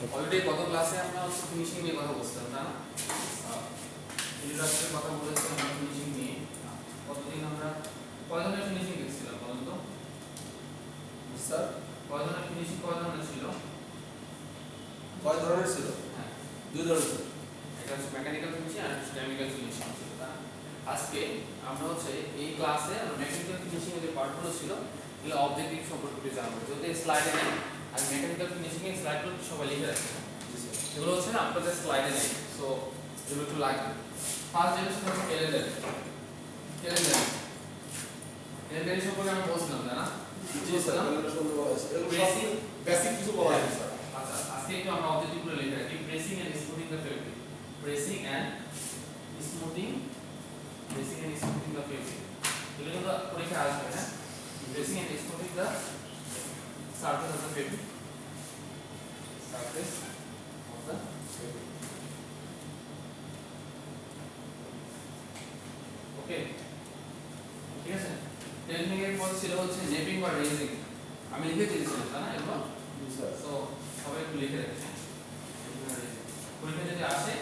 Already গত ক্লাসে আমরা হচ্ছে ফিনিশিং নিয়ে কথা বলছিলাম না ইন্ট্রোডাকশনের কথা বলেছিলাম আমরা ফিনিশিং নিয়ে কতদিন আমরা কয় ধরনের ফিনিশিং দেখছিলাম বলুন তো স্যার কয় ধরনের ফিনিশিং কয় ধরনের ছিল কয় ধরনের ছিল? হ্যাঁ দুই ধরনের। একটা হচ্ছে মেকানিক্যাল ফিনিশিং আর একটা কেমিক্যাল ফিনিশিং ছিল তা আজকে আমরা হচ্ছে এই ক্লাসে আমরা মেকানিক্যাল ফিনিশিং এর যে পার্টগুলো ছিল এগুলো অবজেক্টিভ সম্পর্কে জানবো যদি স্লাইডে নেই আর মেকানিক্যাল ফিনিশিং এর স্লাইডগুলো সবাই লিখে রাখছে এগুলো হচ্ছে না আপনাদের স্লাইডে নেই সো এগুলো একটু লাগবে ফার্স্ট যেটা সেটা হচ্ছে ক্যালেন্ডারি সম্পর্কে আমি বলছিলাম না জি স্যার, ক্যালেন্ডার সম্বন্ধে বলা হয়েছে। এগুলো সব বেসিক কিছু বলা হয়েছে স্যার। আচ্ছা আজকে একটু আমরা অবজেক্টিভগুলো লিখে রাখি pressing and smoothing the fabric pressing and smoothing the fabric এগুলো কিন্তু পরীক্ষায় আসবে না pressing and smoothing the surface of the fabric surface of the fabric okay ঠিক আছে টেকনিক এর পর ছিল হচ্ছে নেপিং বা রেজিং আমি লিখে দিয়েছিলাম তাই না এগুলো জি স্যার। সো সবাই একটু লিখে রাখেন পরীক্ষা যদি আসে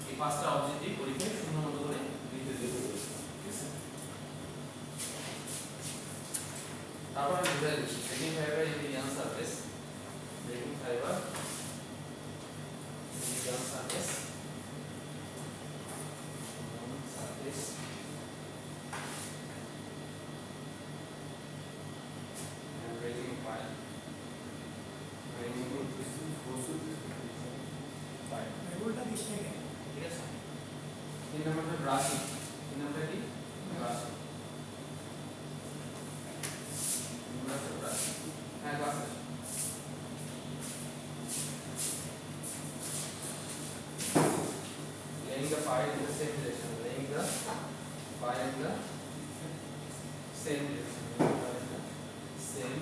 এই পাঁচটা অবজেক্টিভ পরীক্ষায় শূন্য মতো করে লিখে দেবো ঠিক আছে তারপর আমি বুঝাই দিচ্ছি breaking fibre in yarn surface breaking fibre in yarn surface surface and raising file raising file এগুলোটা বেশি থাকে ঠিক আছে তিন নম্বরটা ব্রাশিং তিন নম্বরটা কি ব্রাশিং হ্যাঁ ক্লাস আছে laying the file in the same direction laying the file in the same direction laying the file in the same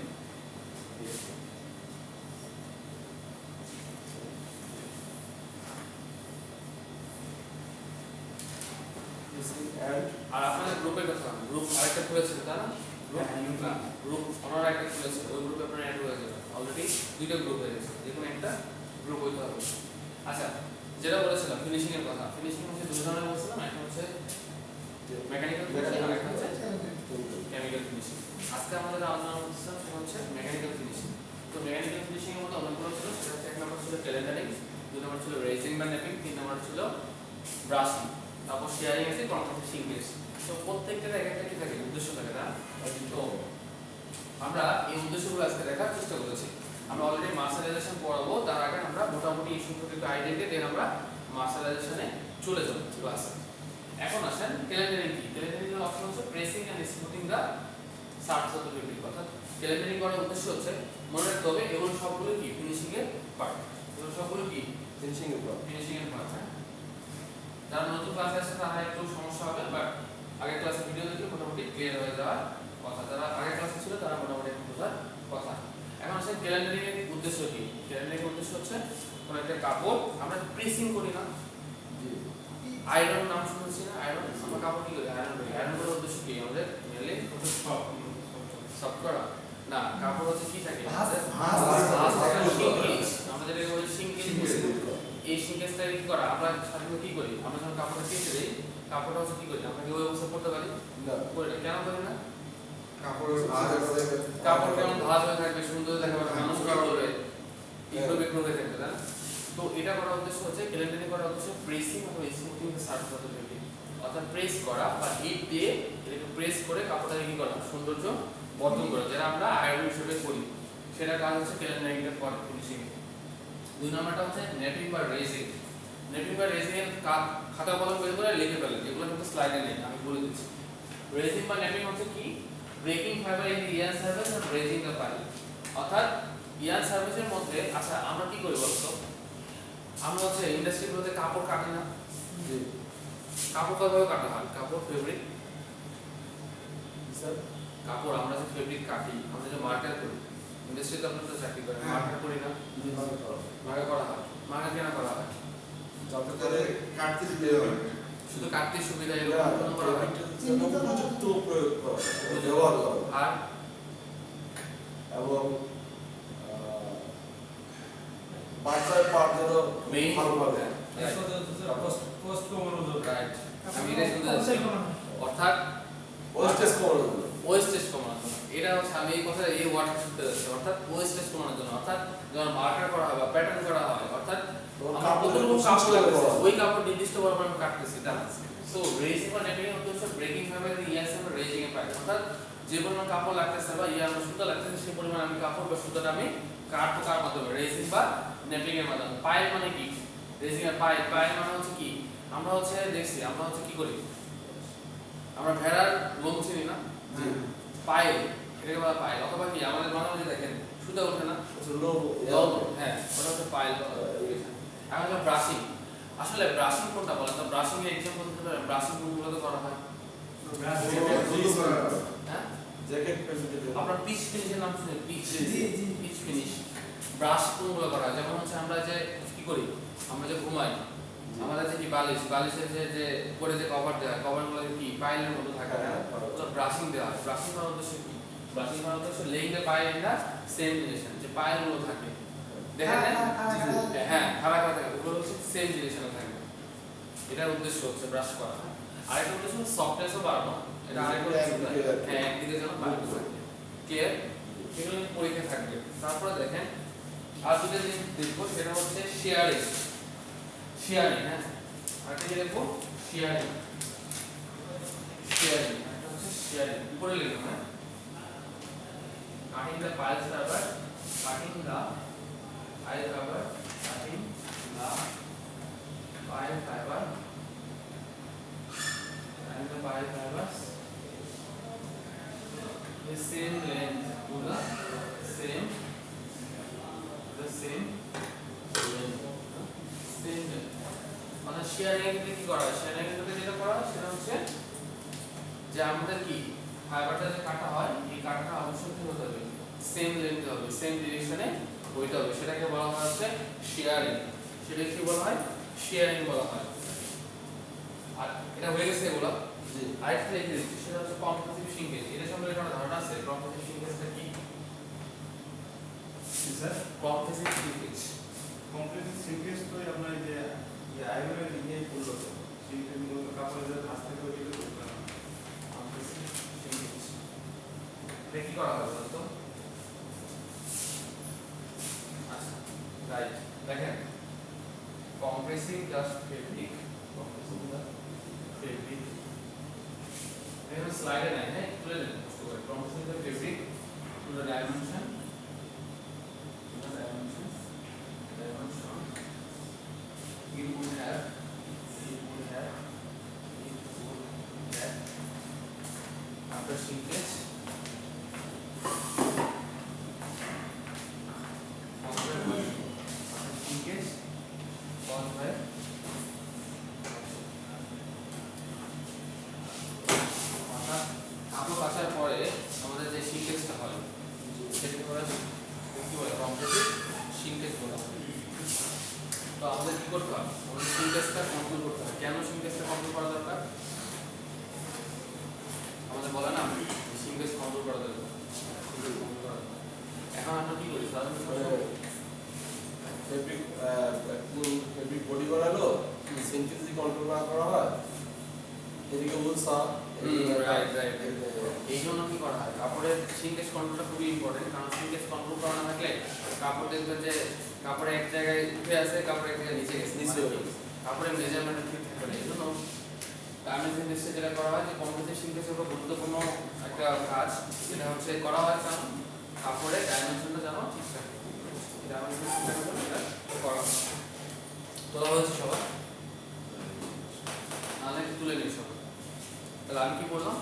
direction And আর আপনাদের গ্রুপের কথা গ্রুপ আরেকটা খুলেছিল তাই না গ্রুপ ওনারা একটা খুলেছিল ওই গ্রুপে আপনারা অ্যাড হয়ে যাবেন অলরেডি দুইটা গ্রুপ হয়ে গেছে যে কোনো একটা গ্রুপ হইতে হবে আচ্ছা যেটা বলেছিলাম ফিনিশিং এর কথা ফিনিশিং হচ্ছে দুই ধরনের বলছিলাম একটা হচ্ছে মেকানিক্যাল ফিনিশিং আর একটা হচ্ছে কেমিক্যাল ফিনিশিং আজকে আমাদের আলোচনা করছিলাম সেটা হচ্ছে মেকানিক্যাল ফিনিশিং তো মেকানিক্যাল ফিনিশিং এর মধ্যে অনেকগুলো ছিল সেটা হচ্ছে এক নম্বর ছিল ক্যালেন্ডারিং দুই নম্বর ছিল রেজিং বা নেপিং তিন নম্বর ছিল ব্রাশিং তারপর শেয়ারিং আছে কন্ট্রাক্ট সিঙ্গেস তো প্রত্যেকটার এক একটা কি থাকে উদ্দেশ্য থাকে না তো আমরা এই উদ্দেশ্যগুলো আজকে দেখার চেষ্টা করেছি আমরা অলরেডি মার্শালাইজেশন পড়াবো তার আগে আমরা মোটামুটি এই সম্পর্কে একটু আইডিয়া দিয়ে দেন আমরা মার্শালাইজেশনে চলে যাব ক্লাসে এখন আসেন ক্যালেন্ডারিং কি ক্যালেন্ডারিং এর অপশন হচ্ছে pressing and smoothing the surface of the fabric অর্থাৎ ক্যালেন্ডারিং করার উদ্দেশ্য হচ্ছে মনে রাখতে হবে এগুলো সবগুলো কি ফিনিশিং এর পার্ট এগুলো সবগুলো কি ফিনিশিং এর পর ফিনিশিং এর পার্ট যারা নতুন ক্লাসে আসছে তারা একটু সমস্যা হবে বাট আগের ক্লাসে ভিডিও দেখলে মোটামুটি ক্লিয়ার হয়ে যাওয়ার কথা যারা আগের ক্লাসে ছিল তারা মোটামুটি একটু বোঝার কথা এখন আসলে ক্যালেন্ডারিং এর উদ্দেশ্য কি ক্যালেন্ডারিং এর উদ্দেশ্য হচ্ছে কোন একটা কাপড় আমরা প্রেসিং করি না আয়রন নাম শুনেছি না আয়রন আমরা কাপড় কি করি আয়রন করি আয়রন করার উদ্দেশ্য কি আমাদের মেনলি সফট করা না কাপড় হচ্ছে কি থাকে আমাদের যেটাকে বলি সিঙ্গেজ এই সিঙ্গেজটা কি করা আমরা সাধারণত কি করি আমরা যখন কাপড়টা কেটে দেই কাপড়টা হচ্ছে কি করি আমরা কি ওই অবস্থা করতে পারি না করি না কেন করি না কাপড়ের ভাঁজ আছে কাপড় কেমন ভাঁজ হয়ে থাকবে সুন্দর দেখাবে মানুষ কাপড়ে ইগনো বিগ্নো হয়ে থাকবে না তো এটা করার উদ্দেশ্য হচ্ছে ক্যালেন্ডারিং করার উদ্দেশ্য প্রেসিং অথবা smoothing the surface of the fabric অর্থাৎ প্রেস করা বা হিট দিয়ে এটাকে প্রেস করে কাপড়টাকে কি করা সৌন্দর্য বর্ধন করা যেটা আমরা আয়রন হিসেবে করি সেটা কাজ হচ্ছে ক্যালেন্ডারিং এর পর ফিনিশিং দুই নম্বরটা হচ্ছে নেপিং বা রেজিং নেপিং বা রেজিং এর খাতা কলম বের করে লিখে ফেলেন যেগুলো কিন্তু স্লাইডে নেই আমি বলে দিচ্ছি রেজিং বা নেপিং হচ্ছে কি breaking fibre in the yarn surface and raising the file অর্থাৎ ইয়ান সারফেসের মধ্যে আচ্ছা আমরা কি করি বলতো আমরা হচ্ছে ইন্ডাস্ট্রিগুলোতে কাপড় কাটি না জি কাপড় কিভাবে কাটা হয় কাপড় ফেব্রিক স্যার কাপড় আমরা যে ফেব্রিক কাটি আমরা যে মার্কার করি ইন্ডাস্ট্রিতে আমরা তো চাকরি করি মার্কার করি না মার্কার করা হয় মার্কার কেন করা হয় যাতে করে কাটতে দিতে হয় শুধু কাটতে সুবিধা এরকম কোনো করা হয় উপযুক্ত প্রয়োগ করা ব্যবহার করা আর এবং পার্ট বাই পার্ট যেন Main- ভালোভাবে পোস্ট কমানো দরকার রাইট আমি এটা শুনতে যাচ্ছি অর্থাৎ ওয়েস্টেজ কমানোর জন্য ওয়েস্টেজ কমানোর জন্য এটা হচ্ছে আমি এই কথা এই ওয়ার্ডটা শুনতে যাচ্ছি অর্থাৎ ওয়েস্টেজ কমানোর জন্য অর্থাৎ যখন মার্কার করা হয় বা প্যাটার্ন করা হয় অর্থাৎ তখন আমার কাপড় কতটুকু যখন কাপড় সুস্থ লাগছে করা হয়। ওই কাপড় নির্দিষ্ট পরিমাণ আমি কাটতেছি তাই না সো রেজিং বা নেপিং এর উদ্দেশ্য ব্রেকিং ভাবে ইয়াস আমরা রেজিং এ পাই অর্থাৎ যে পরিমাণ কাপড় লাগতেছে বা ইয়ার সুতা লাগতেছে সেই পরিমাণ আমি কাপড় বা সুতাটা আমি কাটবো কার মাধ্যমে রেজিং বা নেপিং এর মাধ্যমে পাইল মানে কি রেজিং এর পাইল পাইল মানে হচ্ছে কি আমরা হচ্ছে দেখছি আমরা হচ্ছে কি করি আমরা ভেড়ার লোম চিনি না জি পাইল এটাকে বলা পাইল অথবা কি আমাদের বাংলাদেশে দেখেন সুতা ওঠে না লো হ্যাঁ ওটা হচ্ছে পাইল এখন হচ্ছে ব্রাশিং আসলে ব্রাশিং কোনটা বলেন তো ব্রাশিং এর এক্সাম্পল দিতে পারেন ব্রাশিং কোনগুলোতে করা হয় হ্যাঁ জ্যাকেট প্যান্ট আপনার পিচ ফিনিশের নাম শুনে পিচ জি, জি। পিচ ফিনিশ ব্রাশ কোনগুলো করা হয় যেমন হচ্ছে আমরা যে কি করি আমরা যে ঘুমাই আমাদের যে কি বালিশের যে উপরে যে কভার দেওয়া হয় কভারগুলো কি পাইলের মতো থাকে না ওটা ব্রাশিং দেওয়া হয় ব্রাশিং করার উদ্দেশ্য কি ব্রাশিং করার উদ্দেশ্য laying the pile in the same direction যে পাইলগুলো থাকে দেখেন না হ্যাঁ খাড়া খাড়া থাকে ওগুলো হচ্ছে সেম ডিরেকশনে থাকবে এটার উদ্দেশ্য হচ্ছে ব্রাশ করা আরেকটা উদ্দেশ্য সফটনেসও বাড়ানো এটা আরেকটা উদ্দেশ্য হ্যাঁ একদিকে যেন বাড়তে থাকে ক্লিয়ার এগুলো পরীক্ষা থাকবে তারপরে দেখেন আর দুটো জিনিস দেখবো সেটা হচ্ছে শেয়ারিং শেয়ারিং হ্যাঁ আরেকটা কি দেখবো শেয়ারিং শেয়ারিং এটা হচ্ছে শেয়ারিং উপরে লিখুন হ্যাঁ cutting the piles rubber cutting the pile rubber cutting the pile fibre and the pile fibers the same length to the same length মানে শেয়ারিং এর কি করা হয় শেয়ারিং এর ক্ষেত্রে যেটা করা হয় সেটা হচ্ছে যে আমাদের কি ফাইবারটা যে কাটা হয় এই কাটাটা অবশ্যই কি হতে হবে সেম লেন্থ হবে সেম ডিরেকশনে হইতে হবে সেটাকে বলা হয় হচ্ছে শেয়ারিং সেটাকে কি বলা হয় শেয়ারিং বলা হয় আর এটা হয়ে গেছে এগুলো জি আরেকটা লিখে দিচ্ছি সেটা হচ্ছে কম্প্রেসিভ শিঙ্কেজ এটা সম্পর্কে একটা ধারণা আছে কম্প্রেসিভ শিঙ্কেজটা কি স্যার কম্প্রেসিভ শিঙ্কেজ কমপ্লিট সিঙ্কেজ তো আমরা যে আইরনের লিনিয়ে করলো তো সেইটা মূলত কাপড়ের ভাঁজ থেকে ওইটা করতে হবে কম্প্রেসিভ শিঙ্কেজ এটা কি করা হয় বলতো আচ্ছা রাইট দেখেন compressing just fabric compressing the fabric এখানে স্লাইডে নাই হ্যাঁ তুলে নেন কষ্ট করে compressing the fabric to the dimension it would have after shrinkage shrinkage caused by অর্থাৎ কাপড় কাচার পরে আমাদের যে shrinkage-টা হয় সেটাকে বলা হয় কি বলে কম্প্রেসিভ shrinkage বলা হয় তো আমাদের কি করতে হবে আমাদের সিনটেক্সটা কন্ট্রোল করতে হবে কেন সিনটেক্সটা কন্ট্রোল করা দরকার আমাদের বলে না সিনটেক্স কন্ট্রোল করা দরকার এখন আমরা কি করি সাধারণত ফেব্রিক বডি বানালো সিনথেসিস কন্ট্রোল না করা হয় এদিকে উলসা রাইট রাইট এই জন্য কি করা হয় কাপড়ের সিনটেক্স কন্ট্রোলটা খুবই ইম্পর্টেন্ট কারণ সিনটেক্স কন্ট্রোল করা না থাকলে কাপড় দেখবেন যে কাপড়ে এক জায়গায় উঠে আছে কাপড় এক জায়গায় নিচে গেছে নিচে কাপড়ের মেজারমেন্ট ঠিক থাকবে না এই জন্য গার্মেন্টস ইন্ডাস্ট্রি যেটা করা হয় যে কম্পিউটার সিনটেক্সের উপর গুরুত্বপূর্ণ একটা কাজ যেটা হচ্ছে করা হয় কারণ কাপড়ের ডাইমেনশনটা যেন ঠিক থাকে ডাইমেনশনটা করা হয় তোলা হয়েছে সবার নাহলে তুলে নিই সবাই তাহলে আমি কি বললাম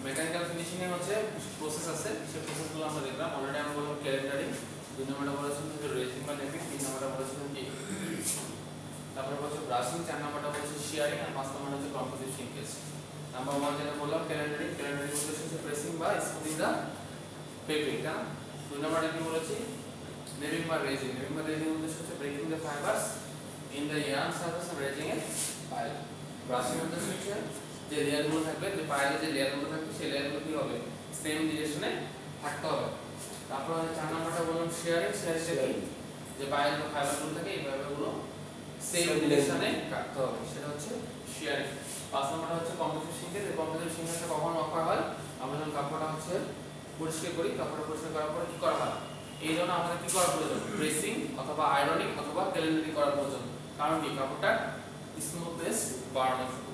মেকানিক্যাল ফিনিশিং এর হচ্ছে প্রসেস আছে সেই প্রসেসগুলো আমরা দেখলাম অলরেডি আমরা বললাম ক্যালেন্ডারিং দুই নম্বরটা বলেছিলাম যে রেজিং বা নেপিং তিন নম্বরটা বলেছিলাম কি তারপরে হচ্ছে ব্রাশিং চার নম্বরটা বলেছে শেয়ারিং আর পাঁচ নম্বরটা হচ্ছে কম্পোজিট শিঙ্কেজ নাম্বার 1 যেটা বললাম ক্যালেন্ডারিং উদ্দেশ্য হচ্ছে প্রেসিং বা স্মুথিং দা ফেব্রিক না দুই নম্বরটা কি বলেছি নেপিং বা রেজিং উদ্দেশ্য হচ্ছে breaking the fibres in the yarn surface and raising a pile brushing উদ্দেশ্য হচ্ছে যে লেয়ারগুলো থাকবে যে পাইলে যে লেয়ারগুলো থাকবে সেই লেয়ারগুলো কি হবে সেম ডিরেকশনে থাকতে হবে তারপর 4 নম্বরটা বললাম শেয়ারিং কি যে পাইল বা ফাইবারগুলো থাকে সেম ডিরেকশনে কাটতে হবে, সেটা হচ্ছে শিয়ারিং। 5 নম্বরটা হচ্ছে কম্প্রেসিভ সিঙ্কেজ। এই কম্প্রেসিভ সিঙ্কেজটা কখন রক্ষা হয়? আমরা যখন কাপড়টা হচ্ছে পরিষ্কার করি, কাপড়টা পরিষ্কার করার পরে কি করা হয়? এই জন্য আমাদের কি করা প্রয়োজন? প্রেসিং অথবা আয়রনিং অথবা ক্যালেন্ডারি করা প্রয়োজন। কারণ কি? কাপড়টা স্মুথনেস বাড়ানোর জন্য।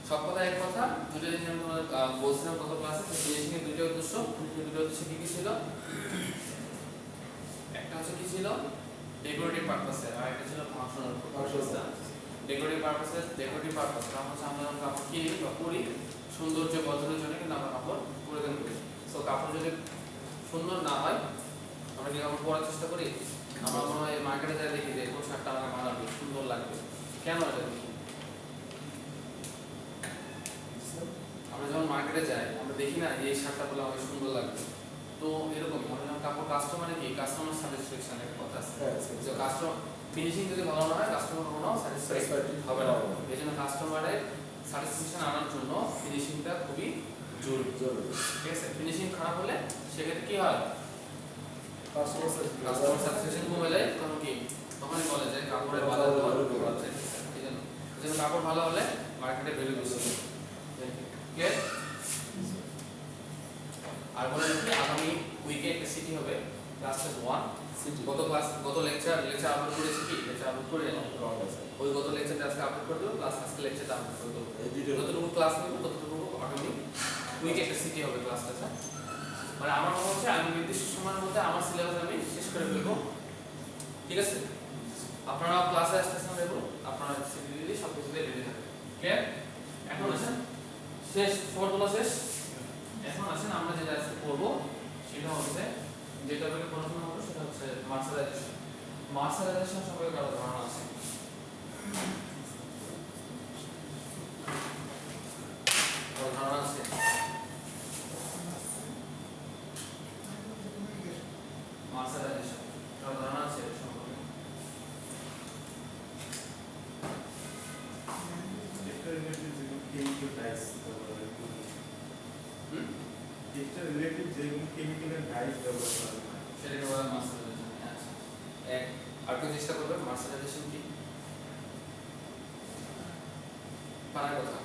সব কথা এক কথা, দুটো জিনিস আমি তোমাদের বলছিলাম গত ক্লাসে, ফিনিশিং এর দুটো উদ্দেশ্য। দুটো উদ্দেশ্য কি কি ছিল? একটা হচ্ছে কি ছিল? ডেকোরেটিভ পারপাসে, আর একটা ছিল ফাংশনাল পারপাসে। ডেকোরেটিভ পারপাসে, ডেকোরেটিভ পারপাস কারণ হচ্ছে আমরা যখন কাপড় কিনি বা পরি সৌন্দর্য বর্ধনের জন্য কিন্তু আমরা কাপড় পরিধান করি। সো কাপড় যদি সুন্দর না হয় আমরা কি কাপড় পরার চেষ্টা করি? আমরা মনে হয় মার্কেটে যাই দেখি যে কোন শার্টটা আমাকে মানাবে, সুন্দর লাগবে। কেন এটা দেখি? আমরা যখন মার্কেটে যাই আমরা দেখি না এই শার্টটা পরলে আমাকে সুন্দর লাগবে। তো এরকমই আমরা যখন কাপড় কাস্টমারে কি কাস্টমার স্যাটিসফ্যাকশন একটা কথা আছে, যে কাস্টমার ফিনিশিং যদি ভালো না হয় কাস্টমার কোনো স্যাটিসফাইড হবে না। এই জন্য কাস্টমারের স্যাটিসফ্যাকশন আনার জন্য ফিনিশিংটা খুবই জরুরি। ঠিক আছে? ফিনিশিং খারাপ হলে সেক্ষেত্রে কি হয়? কাস্টমার স্যাটিসফ্যাকশন কমে যায়। তখন কি? তখনই বলে যে কাপড়ের বাজার দর বাড়ছে। এই জন্য কাপড় ভালো হলে মার্কেটে ভ্যালু বেশি হবে। ক্লিয়ার? আর বলে কি আগামী উইকে একটা সিটি হবে ক্লাস 1 সিটি। গত লেকচার আপলোড করেছি কি? লেকচার আপলোড করে ওই গত লেকচারটা আজকে আপলোড করে দেব, প্লাস আজকে লেকচারটা আপলোড করে দেব। যতটুকু ক্লাস নেব ততটুকু আগামী উইকে একটা সিটি হবে ক্লাসটা। মানে আমার মনে হচ্ছে আমি নির্দিষ্ট সময়ের মধ্যে আমার সিলেবাস আমি শেষ করে ফেলবো। ঠিক আছে? আপনারা ক্লাসে আসতেছেন দেখুন, আপনারা সিটি দিলে সব কিছু রেডি থাকবে। ক্লিয়ার? এখন আসেন শেষ, সবগুলো শেষ। এখন আসেন আমরা যেটা আজকে করবো সেটা হচ্ছে, যেটা বলে পড়াশোনা করবো সেটা হচ্ছে মার্শালাইজেশন। মার্শালাইজেশন সম্পর্কে কারো ধারণা আছে? কারো ধারণা আছে? মার্শালাইজেশন কারো ধারণা আছে সম্পর্কে? একটা রিলেটিভ যেগুলো কেমিক্যাল ডাইস ব্যবহার করে, একটা রিলেটিভ যেগুলো কেমিক্যাল ডাইস ব্যবহার করে সেটাকে বলা হয় মার্শালাইজেশন। আচ্ছা, আর কেউ চেষ্টা করবে মার্শালাইজেশন কি? পারার কথা।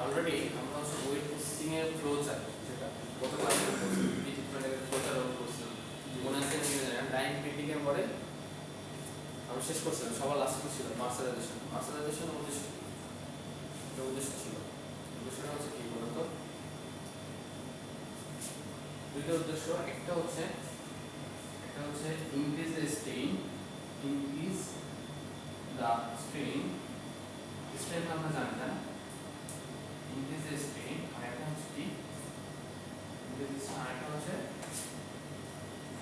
অলরেডি আমরা হচ্ছে ওয়েট প্রসেসিং এর ফ্লো চার্ট, যেটা গত ক্লাসে ট্রিটমেন্টের ফ্লো চার্ট আমরা করছিলাম। মনে আছে কি জানেন? ডাইং প্রিন্টিং এর পরে আমরা শেষ করছিলাম, সবার লাস্টে ছিল মার্শালাইজেশন। মার্শালাইজেশন উদ্দেশ্য ছিল, উদ্দেশ্যটা হচ্ছে কি বলতো? দুইটা উদ্দেশ্য। একটা হচ্ছে ইনক্রিজ দ্য স্ট্রেন, স্ট্রেন আমরা জানি না, ইনক্রিজ দ্য স্ট্রেন। আর একটা হচ্ছে কি? আরেকটা হচ্ছে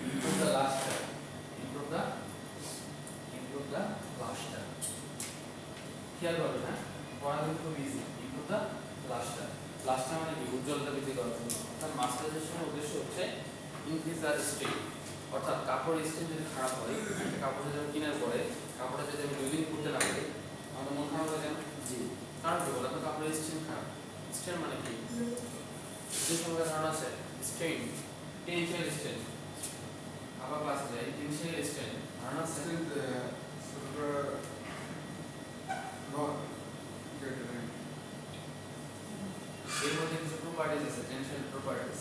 improve the luster, improve the luster। খেয়াল করবেন, হ্যাঁ, পড়া কিন্তু খুব easy. improve the luster, luster মানে কি? উজ্জ্বলতা বৃদ্ধি করার জন্য। অর্থাৎ মার্শালাইজেশনের উদ্দেশ্য হচ্ছে ইনক্রিজ দ্য স্ট্রেন, অর্থাৎ কাপড়ের স্ট্রেন যদি খারাপ হয়, একটা কাপড় যদি আমি কেনার পরে কাপড়টা যদি আমি 2 দিন পরতে না পারি আমাদের মন খারাপ হয়ে যাবে। জি, কারণ কি? বলো তো, কাপড়ের স্ট্রেন খারাপ। স্ট্রেন মানে কি? যে সম্পর্কে ধারণা আছে? Strain, tension strain. আবার ক্লাসে যাই, টেনশন স্ট্রেন ধারণা আছে? এর মধ্যে কিছু প্রপার্টিজ আছে, টেনশন প্রপার্টিজ।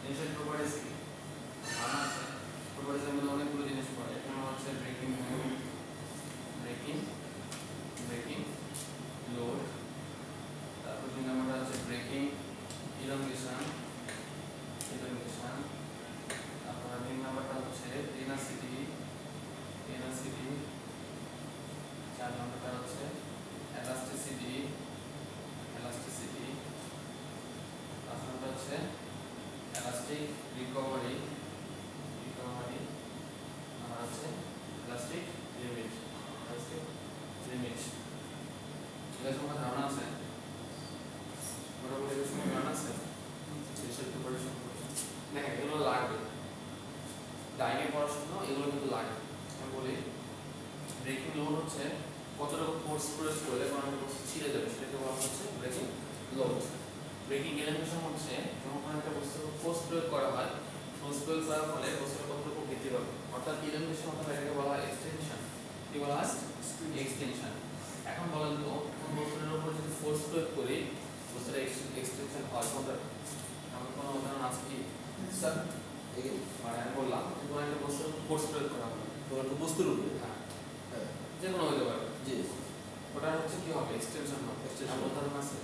টেনশন প্রপার্টিজ কি ধারণা আছে? প্রপার্টিজের মধ্যে অনেকগুলো জিনিস পড়ে। এখানে হচ্ছে ব্রেকিং লোড, তারপর 2 নম্বরটা হচ্ছে ব্রেকিং ইলংগেশন, তারপর 3 নম্বরটা হচ্ছে টেনাসিটি, 4 নম্বরটা হচ্ছে এলাস্টিসিটি, 5 নম্বরটা হচ্ছে এলাস্টিক রিকভারি, আর হচ্ছে এলাস্টিক লিমিট। এগুলো সম্পর্কে ধারণা আছে? মোটামুটি এগুলো সম্পর্কে ধারণা আছে? দেখেন, এগুলো লাগবে ডাইনে পড়াশোনা, এগুলো কিন্তু লাগে। আমি বলি ব্রেকিং লোড হচ্ছে কতটুকু ফোর্স প্রয়োগ করলে কোনো একটা বস্তু ছিঁড়ে যাবে, সেটাকে বলা হচ্ছে ব্রেকিং লোড। ব্রেকিং এলিমেন্টেশন হচ্ছে যখন কোনো একটা বস্তু ফোর্স প্রয়োগ করা হয়, ফোর্স প্রয়োগ করার ফলে বস্তুটা কতটুকু বৃদ্ধি পাবে, অর্থাৎ এক্সটেনশন অথবা এটাকে বলা হয় এক্সটেনশন। কি বলা হয়? এক্সটেনশন। এখন বলেন তো কোন বস্তুর উপর যদি ফোর্স প্রয়োগ করি বস্তুটা এক্সটেনশন হয় কোনটা? এমন কোনো উদাহরণ আছে কি? স্যার এই মানে আমি বললাম যে কোনো একটা বস্তুর উপর ফোর্স প্রয়োগ করা হবে, কোনো একটা বস্তুর উপরে হ্যাঁ হ্যাঁ যে কোনো হতে পারে, জি ওটা হচ্ছে কি হবে? এক্সটেনশন হবে। Extension. এমন উদাহরণ আছে?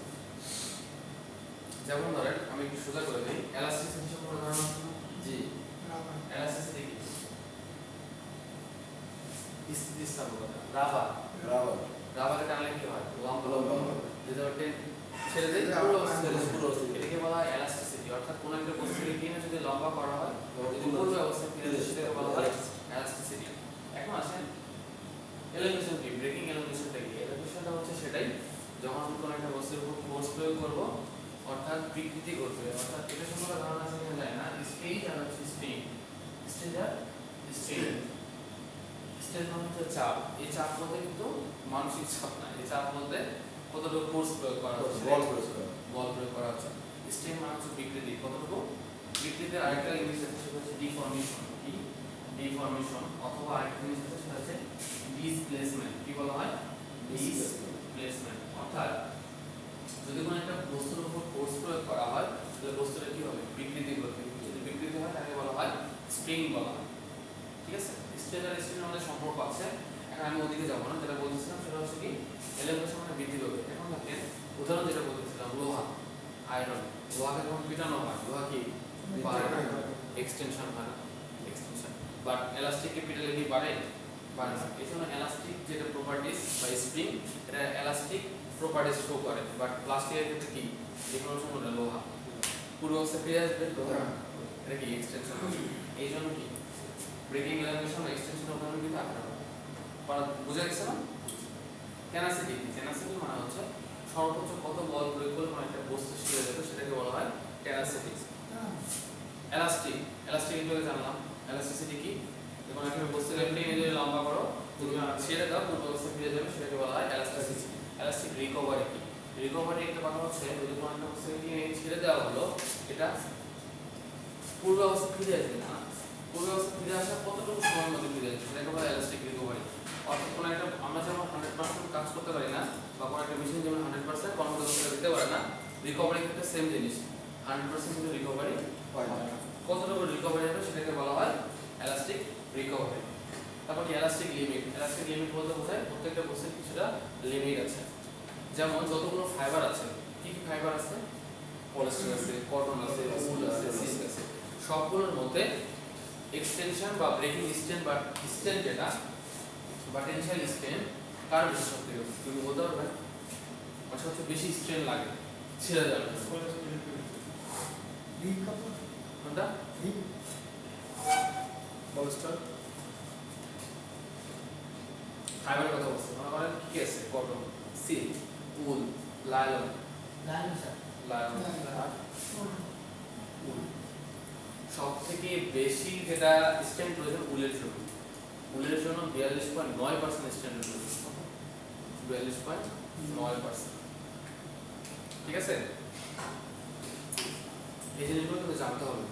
যেমন ধরেন আমি একটু সোজা করে দিই, এলাস্টিসিটি সম্পর্কে উদাহরণ আছে না? জি এলাস্টিসিটি কি? স্থিতিস্থাপকতা। রাবার, রাবার রাবারে টানলে কি হয়? লম্বা লম্বা লম্বা হয়। যদি আবার ছেড়ে দেয় ছেড়ে পুরো দেয়, অবস্থায় পুরো অবস্থায়। এটাকে বলা হয় এলাস্টিসিটি। অর্থাৎ কোনো একটা বস্তুকে টেনে যদি লম্বা করা হয় যদি পুরো পূর্ব অবস্থায় ফিরে যায় সেটাকে বলা হয় elasticity। এলাস্টিসিটি। এখন আসেন এলিভেশন কি? ব্রেকিং এলিভেশনটা কি? এলিভেশনটা হচ্ছে সেটাই যখন আমি কোনো একটা বস্তুর উপর ফোর্স প্রয়োগ করব অর্থাৎ বিকৃতি ঘটবে, অর্থাৎ এটা সম্পর্কে ধারণা আছে কিনা যায় না। স্টেজ আর হচ্ছে স্প্রিং, স্টেজ আর স্ট্রেন। স্ট্রেস মানে হচ্ছে চাপ, এই চাপ বলতে কিন্তু মানসিক চাপ না, এই চাপ বলতে কতটুকু ফোর্স প্রয়োগ করা হচ্ছে, বল পুরস্কার বল প্রয়োগ করা হচ্ছে। স্ট্রেন মানে হচ্ছে বিকৃতি, কতটুকু বিকৃতির আরেকটা ইংলিশ আছে সেটা হচ্ছে ডিফর্মেশন। কি? ডিফর্মেশন। অথবা আরেকটা জিনিস আছে সেটা হচ্ছে ডিসপ্লেসমেন্ট। কি বলা হয়? ডিসপ্লেসমেন্ট। অর্থাৎ যদি কোনো একটা বস্তুর উপর ফোর্স প্রয়োগ করা হয় তাহলে বস্তুটা কি হবে? বিকৃতি ঘটবে। যদি বিকৃতি হয় তাকে বলা হয় স্প্রিং বলা হয়। ঠিক আছে? স্ট্রেন আর স্ট্রেনের মধ্যে সম্পর্ক আছে। এখন আমি ওদিকে যাবো না, যেটা বলতেছিলাম সেটা হচ্ছে কি এলিভেশন মানে বৃদ্ধি পাবে। এখন দেখেন উদাহরণ যেটা বলতেছিলাম লোহা, আয়রন, লোহাকে যখন পিটানো হয় লোহা কি বাড়ে না, এক্সটেনশন হয় না, এক্সটেনশন। বাট এলাস্টিককে পিটালে কি বাড়ে? বাড়ে না। এই জন্য এলাস্টিক যেটা প্রপার্টিস বা স্প্রিং এটা এলাস্টিক প্রপার্টিস শো করে, বাট প্লাস্টিকের ক্ষেত্রে কি যে কোনো সময় লোহা পূর্ব অবস্থায় ফিরে আসবে, এটা কি এক্সটেনশন। এই জন্য কি ব্রেকিং এলিভেশন এক্সটেনশন উদাহরণ কিন্তু আকার বুঝা গেছে না? টেনাসিটি, টেনাসিটি মানে হচ্ছে সর্বোচ্চ কত বল প্রয়োগ করলে মানে একটা বস্তু ছিঁড়ে যাবে সেটাকে বলা হয় টেনাসিটি। এলাস্টিক, এলাস্টিক একটু জানলাম। এলাস্টিসিটি কি? যখন একটা বস্তুকে টেনে যদি লম্বা করো যদি ছেড়ে দাও পূর্ব অবস্থায় ফিরে যাবে সেটাকে বলা হয় এলাস্টিসিটি। এলাস্টিক রিকভারি কি? রিকভারি একটা কথা হচ্ছে যদি কোনো একটা বস্তুকে টেনে ছেড়ে দেওয়া হলো এটা পূর্ব অবস্থায় ফিরে আসবে না, পূর্ব অবস্থায় ফিরে আসা কতটুকু সময়ের মধ্যে ফিরে আসবে সেটাকে বলা হয় এলাস্টিক রিকভারি। অর্থাৎ কোনো একটা আমরা যেমন 100% কাজ করতে পারি না বা কোনো একটা মেশিন যেমন 100% কর্মদক্ষতা দিতে পারে না, রিকভারি ক্ষেত্রে সেম জিনিস 100% কিন্তু রিকভারি হয় না। কতটুকু রিকভারি হবে সেটাকে বলা হয় এলাস্টিক রিকভারি। তারপর কি এলাস্টিক লিমিট? এলাস্টিক লিমিট বলতে বোঝায় প্রত্যেকটা বস্তুর কিছুটা লিমিট আছে। যেমন যতগুলো ফাইবার আছে, কি কি ফাইবার আছে? পলিস্টার আছে, কটন আছে, উল আছে, সিল্ক আছে, সবগুলোর মধ্যে এক্সটেনশন বা ব্রেকিং স্ট্রেন বা স্ট্রেন যেটা বা টেনশন স্ট্রেন কার বেশি শক্তি হবে? তুমি বলতে পারবে? মানে সবচেয়ে বেশি স্ট্রেন লাগে ছেড়ে যাবে কোনটা? পলিস্টার ফাইবারের কথা বলছি, মনে করেন কি আছে? কটন, সিল্ক, উল, লাইলন, লাইলন আর উল। সব থেকে বেশি যেটা স্ট্রেন প্রয়োজন উলের জন্য, উলের জন্য 42.9% স্ট্রেন প্রয়োজন। 42.9%। ঠিক আছে? এই জিনিসগুলো কিন্তু জানতে হবে।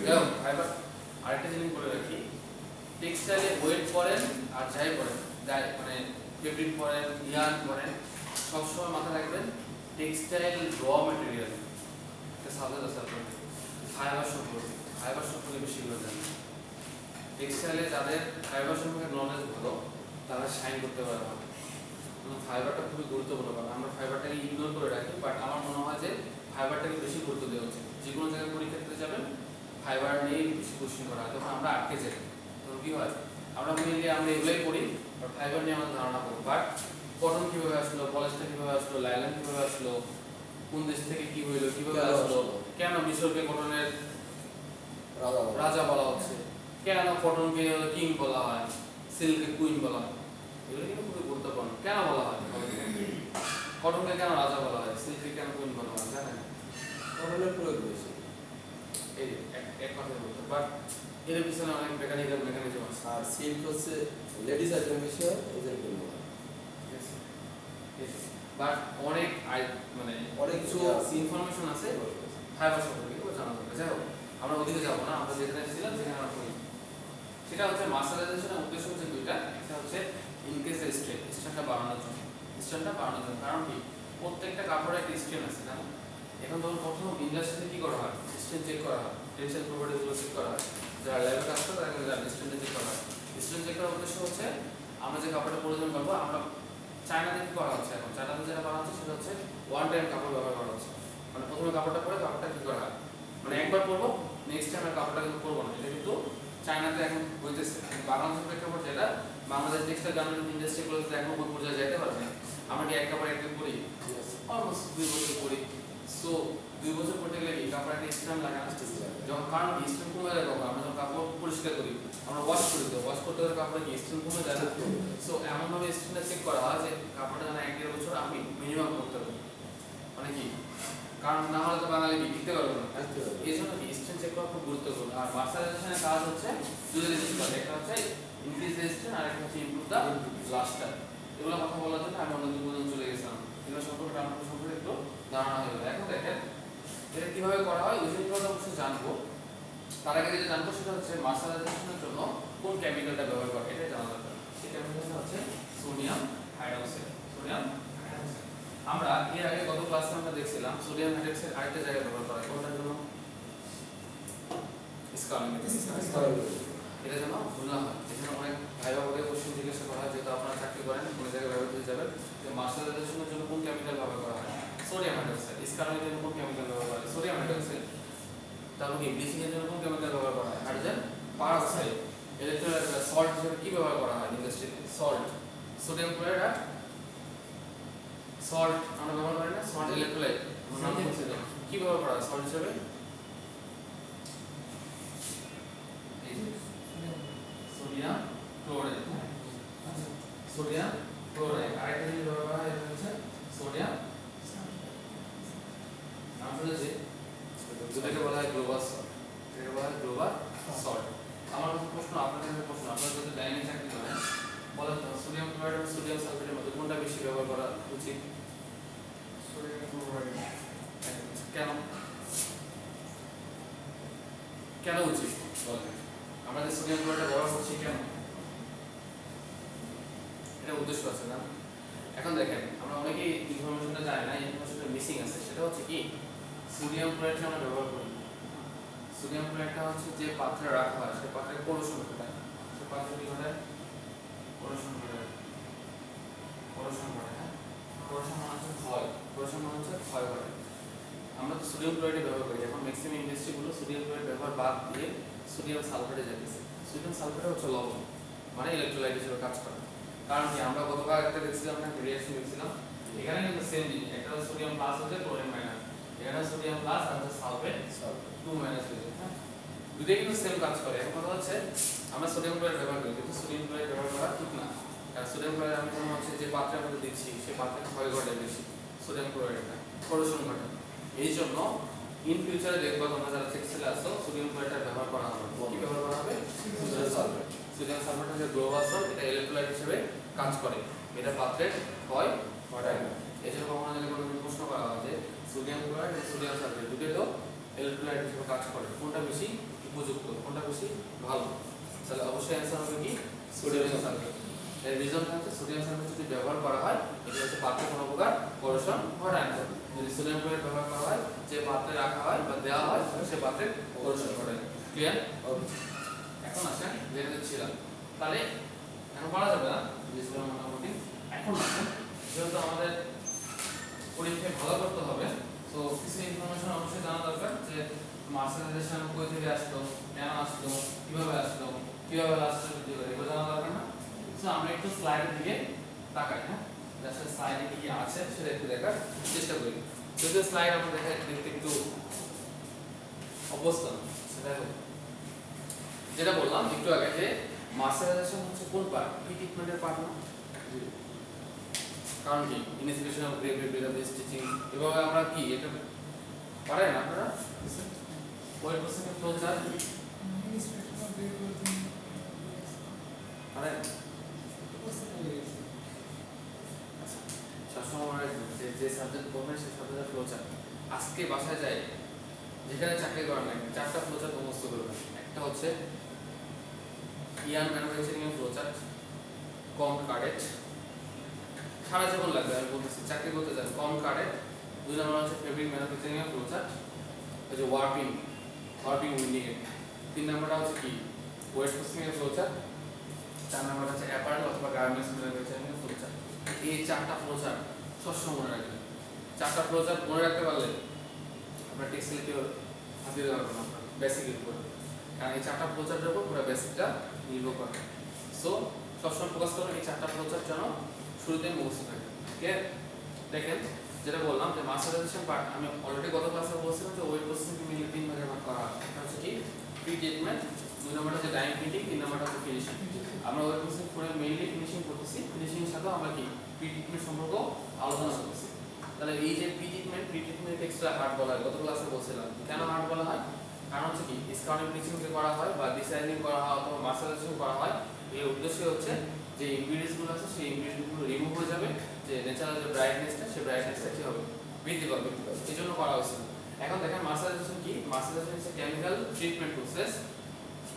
দেখো ফাইবার আরেকটা জিনিস বলে রাখি, টেক্সটাইলে ওয়েট করেন আর যাই করেন, যাই মানে ফেব্রিক করেন, ইয়ার্ন করেন, সবসময় মাথায় রাখবেন টেক্সটাইল র ম্যাটেরিয়াল একটা সাবজেক্ট আছে আপনার ফাইবার সম্পর্কে, ফাইবার সম্পর্কে বেশি করে জানেন। টেক্সটাইলে যাদের ফাইবার সম্পর্কে নলেজ ভালো তারা শাইন করতে পারে ভালো। ফাইবারটা খুবই গুরুত্বপূর্ণ কারণ আমরা ফাইবারটাকে ইগনোর করে রাখি, বাট আমার মনে হয় যে ফাইবারটাকে বেশি গুরুত্ব দেওয়া উচিত। যে কোনো জায়গায় পরীক্ষা দিতে যাবেন ফাইবার নিয়ে বেশি কোশ্চেন করা হয়, তখন আমরা আটকে যাই। তখন কি হয় আমরা মেনলি আমরা এগুলোই পড়ি বাট ফাইবার নিয়ে আমাদের ধারণা করবো, বাট কটন কীভাবে আসলো, পলিস্টার কীভাবে আসলো, লাইলন কীভাবে আসলো, কোন দেশ থেকে কী হইলো, কীভাবে আসলো, কেন মিশরকে কটনের রাজা বলা হচ্ছে, কেন কটনকে কিং বলা হয়, সিল্ককে কুইন বলা হয়, এগুলো কিন্তু খুবই গুরুত্বপূর্ণ। কেন বলা হয় কটনকে কেন রাজা বলা হয়, সিল্ককে কেন কুইন বলা হয় জানেন? কটনের প্রয়োগ বেশি, এই এক কথায় বলতে, বাট এর পিছনে অনেক মেকানিক্যাল মেকানিজম আছে। আর সিল্ক হচ্ছে লেডিস আইটেম বেশি হয় ওদের জন্য। বাট অনেক মানে অনেক কিছু ইনফরমেশন আছে ফাইবার সম্পর্কে এগুলো জানা দরকার। যাই হোক আমরা ওদিকে যাবো না, আমরা যেখানে ছিলাম সেখানে আমরা করি। ঠিক আছে। একটা হচ্ছে মার্শালাইজেশনের উদ্দেশ্য হচ্ছে দুইটা, একটা হচ্ছে ইনক্রিজ স্ট্রেনটা বাড়ানোর জন্য, কারণ কি প্রত্যেকটা কাপড়ে একটা স্ট্রেন আছে না। এখন ধরুন প্রথম ইন্ডাস্ট্রিতে কি করা হয়, স্ট্রেন চেক করা হয়, টেনশন প্রপার্টিগুলো চেক করা হয়, যারা ল্যাবে কাজ করে তারা কিন্তু জানে স্ট্রেনটা চেক করা হয়। স্ট্রেন চেক করার উদ্দেশ্য হচ্ছে আমরা যে কাপড়টা প্রয়োজন করবো, আমরা চায়নাতে কি করা হচ্ছে, এখন চায়নাতে যেটা করা হচ্ছে সেটা হচ্ছে ওয়ান টাইম কাপড় ব্যবহার করা হচ্ছে। মানে প্রথমে কাপড়টা পরে কাপড়টা কি করা হয়, মানে একবার পরবো নেক্সট টাইম আর কাপড়টা কিন্তু পরবো না, এটা কিন্তু চায়নাতে এখন হইতেছে। বাংলাদেশের প্রেক্ষাপট যেটা, বাংলাদেশ টেক্সটাইল গার্মেন্ট ইন্ডাস্ট্রিগুলোতে এখন ওই পর্যায়ে যেতে পারবে না। আমরা কি এক কাপড় একদিন পরি, অলমোস্ট 2 বছর পরি। সো 2 বছর পরতে গেলে কি কাপড় একটা স্ট্রেন লাগে না, যখন কারণ কি স্ট্রেন কমে যায় কখন, আমরা যখন কাপড় পরিষ্কার করি, আমরা ওয়াশ করি, তো ওয়াশ করতে গেলে কাপড়ে কি স্ট্রেন কমে যায় না। সো এমনভাবে স্ট্রেনটা চেক করা হয় যে কাপড়টা যেন 1-1.5 বছর আমি মিনিমাম করতে পারি, মানে কি, কারণ না হলে তো বাঙালি কি টিকতে পারবে না। এই জন্য কি স্ট্রেন চেক করা খুব গুরুত্বপূর্ণ। আর মার্শালাইজেশনের কাজ হচ্ছে দুটো জিনিস করে, একটা হচ্ছে ইনক্রিজ দ্য স্ট্রেন আর একটা হচ্ছে ইমপ্রুভ দ্য লাস্টার। এগুলো কথা বলার জন্য আমি অন্যদিন পর্যন্ত চলে গেছিলাম, এগুলো সম্পর্কে ট্রান্সফার সম্পর্কে একটু ধারণা হয়ে গেল। এখন দেখেন এটা কিভাবে করা হয়, ওই জিনিসগুলো অবশ্যই জানবো। তার আগে যেটা জানবো সেটা হচ্ছে মার্শালাইজেশনের জন্য কোন কেমিক্যালটা ব্যবহার করে, এটা জানা দরকার। সেই কেমিক্যালটা হচ্ছে সোডিয়াম হাইড্রোক্সাইড। আমরা এর আগে গত ক্লাসে আমরা দেখছিলাম সোডিয়াম হাইড্রোক্সাইড আরেকটা জায়গায় ব্যবহার করা হয়, কোনটার জন্য, স্কালিং। এটা যেন ভুল না হয়, এখানে অনেক ভাইবা ভাবে কোশ্চেন জিজ্ঞাসা করা হয়, যেহেতু আপনারা চাকরি করেন কোন জায়গায় ব্যবহার হয়ে যাবেন, যে মার্শালাইজেশনের জন্য কোন কেমিক্যাল ব্যবহার করা হয়, সোডিয়াম হাইড্রোক্সাইড। স্কালিংয়ের জন্য কোন কেমিক্যাল ব্যবহার করা হয়, সোডিয়াম হাইড্রোক্সাইড। তারপর কি ব্লিচিং এর জন্য কোন কেমিক্যাল ব্যবহার করা হয়, হাইড্রোজেন পারঅক্সাইড। ইলেকট্রোলাইট সল্ট হিসেবে কি ব্যবহার করা হয় ইন্ডাস্ট্রিতে, সল্ট, সোডিয়াম ক্লোরাইড আর সল্ট আমরা ব্যবহার করি না, সল্ট ইলেকট্রোলাইট কি ব্যবহার করা হয় সল্ট হিসেবে, সোডিয়াম ক্লোরাইড। সোডিয়াম ক্লোরাইড আরেকটা জিনিস ব্যবহার করা হয়, এটা হচ্ছে সোডিয়াম আমাদের যে যেটাকে বলা হয় গ্লোবাল সল্ট, এটাকে বলা হয় গ্লোবাল সল্ট। আমার প্রশ্ন, আপনাদের প্রশ্ন, আপনারা যদি লাইনে চাকরি করেন বলেন তো সোডিয়াম ক্লোরাইড আর সোডিয়াম সালফেটের মধ্যে কোনটা বেশি ব্যবহার করা উচিত? Sodium chloride. কেন কেন উচিত বলেন, আমরা যে সোডিয়াম ক্লোরাইড ব্যবহার করছি কেন, এটা উদ্দেশ্য আছে না। এখন দেখেন আমরা অনেকেই ইনফরমেশনটা জানি না, ইনফরমেশনটা মিসিং আছে, সেটা হচ্ছে কি সোডিয়াম ক্লোরাইডটা আমরা ব্যবহার করি, সোডিয়াম ক্লোরাইডটা হচ্ছে যে পাত্রে রাখা হয় সেই পাত্রে কোরোশন ঘটায়, সেই পাত্রে কি ঘটায়, কোরোশন ঘটায়, হ্যাঁ, কোরোশন মানে হচ্ছে ক্ষয়, ক্ষয় ঘটে। আমরা তো সোডিয়াম ক্লোরাইড ব্যবহার করি, এখন ম্যাক্সিমাম ইন্ডাস্ট্রিগুলো সোডিয়াম ক্লোরাইড ব্যবহার বাদ দিয়ে সোডিয়াম সালফেটে যাচ্ছে। সোডিয়াম সালফেট হচ্ছে লবণ, মানে ইলেকট্রোলাইট হিসেবে কাজ করে। কারণ কি আমরা গতকাল একটা দেখছিলাম না, রিঅ্যাকশন দেখছিলাম, এখানে কিন্তু সেম জিনিস, একটা সোডিয়াম প্লাস হচ্ছে ক্লোরিন মাইনাস, এখানে সোডিয়াম প্লাস আর হচ্ছে সালফেট 2 মাইনাস হয়ে যায়, হ্যাঁ, দুটোই কিন্তু সেম কাজ করে। এখন কথা হচ্ছে আমরা সোডিয়াম ক্লোরাইড ব্যবহার করি, কিন্তু সোডিয়াম ক্লোরাইড ব্যবহার করা ঠিক না। কারণ সোডিয়াম ক্লোরাইড আমি যেমন হচ্ছে যে পাত্রের মধ্যে দিচ্ছি সেই পাত্রে ক্ষয় ঘটে বেশি, সোডিয়াম ক্লোরাইডটা কোরোশন ঘটে। এই জন্য ইন ফিউচারে দেখবো তোমরা যারা টেক্সটাইলে আসো সোডিয়াম ক্লোরাইডটা ব্যবহার করা হবে, কি ব্যবহার করা হবে, সোডিয়াম সালফেট। সোডিয়াম সালফেট হচ্ছে গ্লোবাল সল্ট, এটা ইলেকট্রোলাইট হিসেবে কাজ করে, এটা পাত্রের ক্ষয় ঘটায় না। এই জন্য কখনো যদি কোনো প্রশ্ন করা হয় যে সোডিয়াম ক্লোরাইড আর সোডিয়াম সালফেট দুটোই তো ইলেকট্রোলাইট হিসেবে কাজ করে, কোনটা বেশি উপযুক্ত, কোনটা বেশি ভালো, তাহলে অবশ্যই অ্যান্সার হবে কি সোডিয়াম সালফেট। এর রিজনটা হচ্ছে সোডিয়াম সালফেট যদি ব্যবহার করা হয় এটা হচ্ছে পাত্রে কোনো প্রকার কোরোশন ঘটায় না। যদি সোডিয়াম ক্লোরাইড ব্যবহার করা হয় যে পাত্রে রাখা হয় বা দেওয়া হয় সে পাত্রে কোরোশন ঘটায়। ক্লিয়ার? এখন আসেন যেটা ছিলাম, তাহলে এখন করা যাবে না জিনিসগুলো মোটামুটি। এখন আসেন যেহেতু আমাদের পরীক্ষায় ভালো করতে হবে, তো কিছু ইনফরমেশন অবশ্যই জানা দরকার, যে মার্শালাইজেশন কই থেকে আসলো, কেন আসলো, কিভাবে লাস্ট বৃদ্ধি করে, এগুলো জানা দরকার না। তো আমরা একটু স্লাইডের দিকে তাকাই, হ্যাঁ, আসলে স্লাইডে কি আছে সেটা একটু দেখার চেষ্টা করি। যদিও স্লাইড আমরা দেখতে একটু অবস্থান, সেটা যেটা বললাম একটু আগে যে মার্শালাইজেশন হচ্ছে কোন পার্ট, কি ট্রিটমেন্টের পার্ট না, কারণ কি initiation of grave repair stitching, এভাবে আমরা কি এটা পারেন আপনারা ওই প্রসেসে ফ্লো চার্ট পারেন। সবসময় যে সাবজেক্ট পড়বেন সেই সাবজেক্টের ফ্লো চার্ট আজকে বাসায় যায় যেখানে চাকরি করেন না 4টা ফ্লো চার্ট মুখস্থ করবেন। একটা হচ্ছে ইয়ান ম্যানুফ্যাকচারিং এর ফ্লোচার্ট, কম কারেট, সারা জীবন লাগবে আমি বলতেছি, চাকরি করতে চান কম কারেট। 2 নম্বর হচ্ছে ফেব্রিক ম্যানুফ্যাকচারিং এর ফ্লোচার্ট, ওই যে ওয়ার্পিং উইন্ডিং এর। 3 নম্বরটা হচ্ছে কি ওয়েট প্রসেসিং এর ফ্লোচার্ট। 4 নম্বরটা হচ্ছে অ্যাপারেল অথবা গার্মেন্টস ম্যানুফ্যাকচারিং এর ফ্লোচার্ট। এই 4টা ফ্লোচার্ট সবসময় মনে রাখবেন। 4টা ফ্লোচার্ট মনে রাখতে পারলে আপনার টেক্সটাইলকে হাতে দিতে পারবেন আপনার বেসিকের উপর, কারণ এই 4টা ফ্লোচার্টের উপর পুরো বেসিকটা নির্ভর করে। সো সবসময় ফোকাস করবেন এই 4টা ফ্লোচার্ট যেন শুরুতে মুখস্থ থাকে। ওকে, দেখেন যেটা বললাম যে মাস্টারাইজেশন পার্ট আমি অলরেডি গত ক্লাসে বলছিলাম যে ওয়েট প্রসেসিং মিলে 3 ভাগে ভাগ করা হয়। একটা হচ্ছে কি প্রি ট্রিটমেন্ট, 2 নম্বরটা হচ্ছে ডাইং প্রিন্টিং, 3 নম্বরটা হচ্ছে ফিনিশিং। আমরা ওয়েট প্রসেসিং করে মেইনলি ফিনিশিং করতেছি, ফিনিশিং এর সাথে আমরা কি প্রি ট্রিটমেন্ট সম্পর্ক আলোচনা করতেছি। তাহলে এই যে প্রি ট্রিটমেন্ট টেক্সটটা হার্ড বলা হয়, গত ক্লাসে বলছিলাম কেন হার্ড বলা হয়, কারণ হচ্ছে কি স্কাউটিং ব্লিচিং যে করা হয় বা ডিসাইনিং করা হয় অথবা মাস্টারাইজেশন করা হয়, এর উদ্দেশ্য হচ্ছে যে ইনগ্রেডিয়েন্টস গুলো আছে সেই ইনগ্রেডিয়েন্টস গুলো রিমুভ হয়ে যাবে, যে ন্যাচারাল যে ব্রাইটনেসটা সেই ব্রাইটনেসটা কি হবে বৃদ্ধি পাবে, এই জন্য করা হয়েছিল। এখন দেখেন মাস্টারাইজেশন কি, mercerization is a chemical treatment process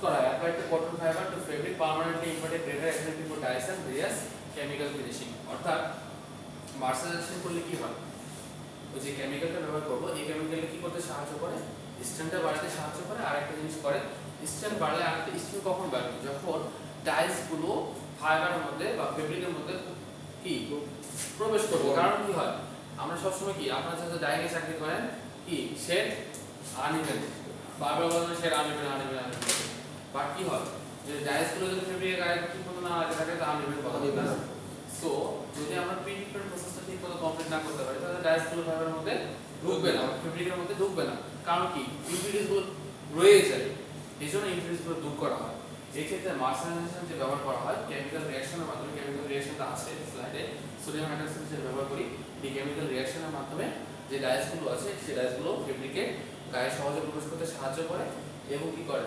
করা হয় applied to cotton fiber to fabric permanently imported greater affinity for dyes and various chemical finishing. অর্থাৎ মাস্টারাইজেশন করলে কি হয়, ওই যে কেমিক্যালটা ব্যবহার করবো এই কেমিক্যালটা কি করতে সাহায্য করে, স্ট্রেন্থটা বাড়াতে সাহায্য করে। আর একটা জিনিস করে, স্ট্রেন্থ বাড়লে আরেকটা স্ট্রেন্থ কখন বাড়বে, যখন ডাইস গুলো ফাইবারের মধ্যে বা ফেব্রিকের মধ্যে কি প্রবেশ করবে। কারণ কি হয়, আমরা সবসময় কি আপনারা যারা ডাইং এ চাকরি করেন কি শেড আনইভেন, বারবার বলেন শেড আনইভেন, বাট কি হয় যে ডাইস গুলো যদি ফেব্রিকের গায়ে ঠিক মতো না লাগে থাকে তো আনইভেন বলা হয় না। সো যদি আমরা প্রি ট্রিটমেন্ট প্রসেসটা ঠিক মতো কমপ্লিট না করতে পারি তাহলে ডাইস গুলো ফাইবারের মধ্যে ঢুকবে না, ফেব্রিকের মধ্যে ঢুকবে না। কারণ কি ইম্পিউরিটিস গুলো রয়ে যায়, এই জন্য ইম্পিউরিটিস গুলো দূর করা হয়। এই ক্ষেত্রে মার্সারাইজেশন যে ব্যবহার করা হয় কেমিক্যাল রিঅ্যাকশনের মাধ্যমে, কেমিক্যাল রিঅ্যাকশনটা আছে স্লাইডে, সোডিয়াম হাইড্রোক্সাইড ব্যবহার করি। এই কেমিক্যাল রিঅ্যাকশনের মাধ্যমে যে ডাইসগুলো আছে সেই ডাইসগুলো ফেব্রিকে গায়ে সহজে প্রবেশ করতে সাহায্য করে এবং কি করে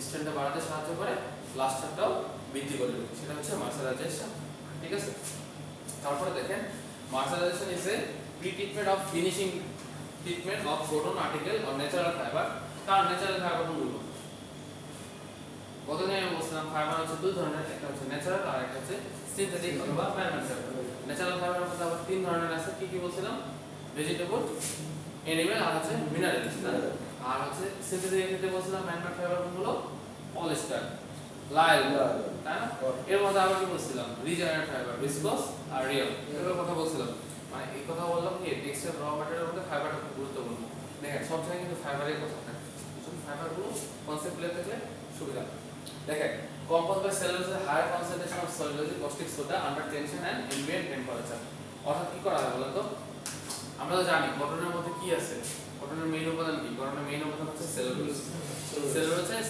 স্ট্রেন্থটা বাড়াতে সাহায্য করে, লাস্টারটাও বৃদ্ধি করে, সেটা হচ্ছে মার্সারাইজেশন। ঠিক আছে, তারপরে দেখেন mercerization is a pre treatment of finishing treatment of cotton article or natural fiber. কারণ ন্যাচারাল ফাইবার কোনগুলো, প্রথমে আমি বলছিলাম ফাইবার হচ্ছে 2 ধরনের, একটা হচ্ছে ন্যাচারাল আর একটা হচ্ছে সিনথেটিক অথবা ম্যান-মেড ফাইবার। ন্যাচারাল ফাইবারের মধ্যে আবার 3 ধরনের আছে, কি কি বলছিলাম, ভেজিটেবল, অ্যানিমাল আর হচ্ছে মিনারেলস। আর হচ্ছে সিনথেটিক এর ক্ষেত্রে বলছিলাম ম্যান-মেড ফাইবার গুলো পলিস্টার, লাইল, তাই না? এর মধ্যে আবার কি বলছিলাম, রিজেনারেট ফাইবার, ভিসকস আর রিয়েল, এগুলোর কথা বলছিলাম। মানে এই কথা বললাম কি টেক্সটাইল র ম্যাটেরিয়ালের মধ্যে ফাইবারটা খুব গুরুত্বপূর্ণ। দেখেন সব জায়গায় কিন্তু ফাইবারের কথা থাকে, ফাইবারগুলো কনসেপ্ট ক্লিয়ার থাকলে সুবিধা। দেখেন composed by cellulose with higher concentration of cellulose caustic soda under tension and ambient temperature। অর্থাৎ কি করা হয় বলেন তো, আমরা তো জানি কটনের মধ্যে কি আছে, কটনের মেইন উপাদান কি, কটনের মেইন উপাদান হচ্ছে সেলুলোজ।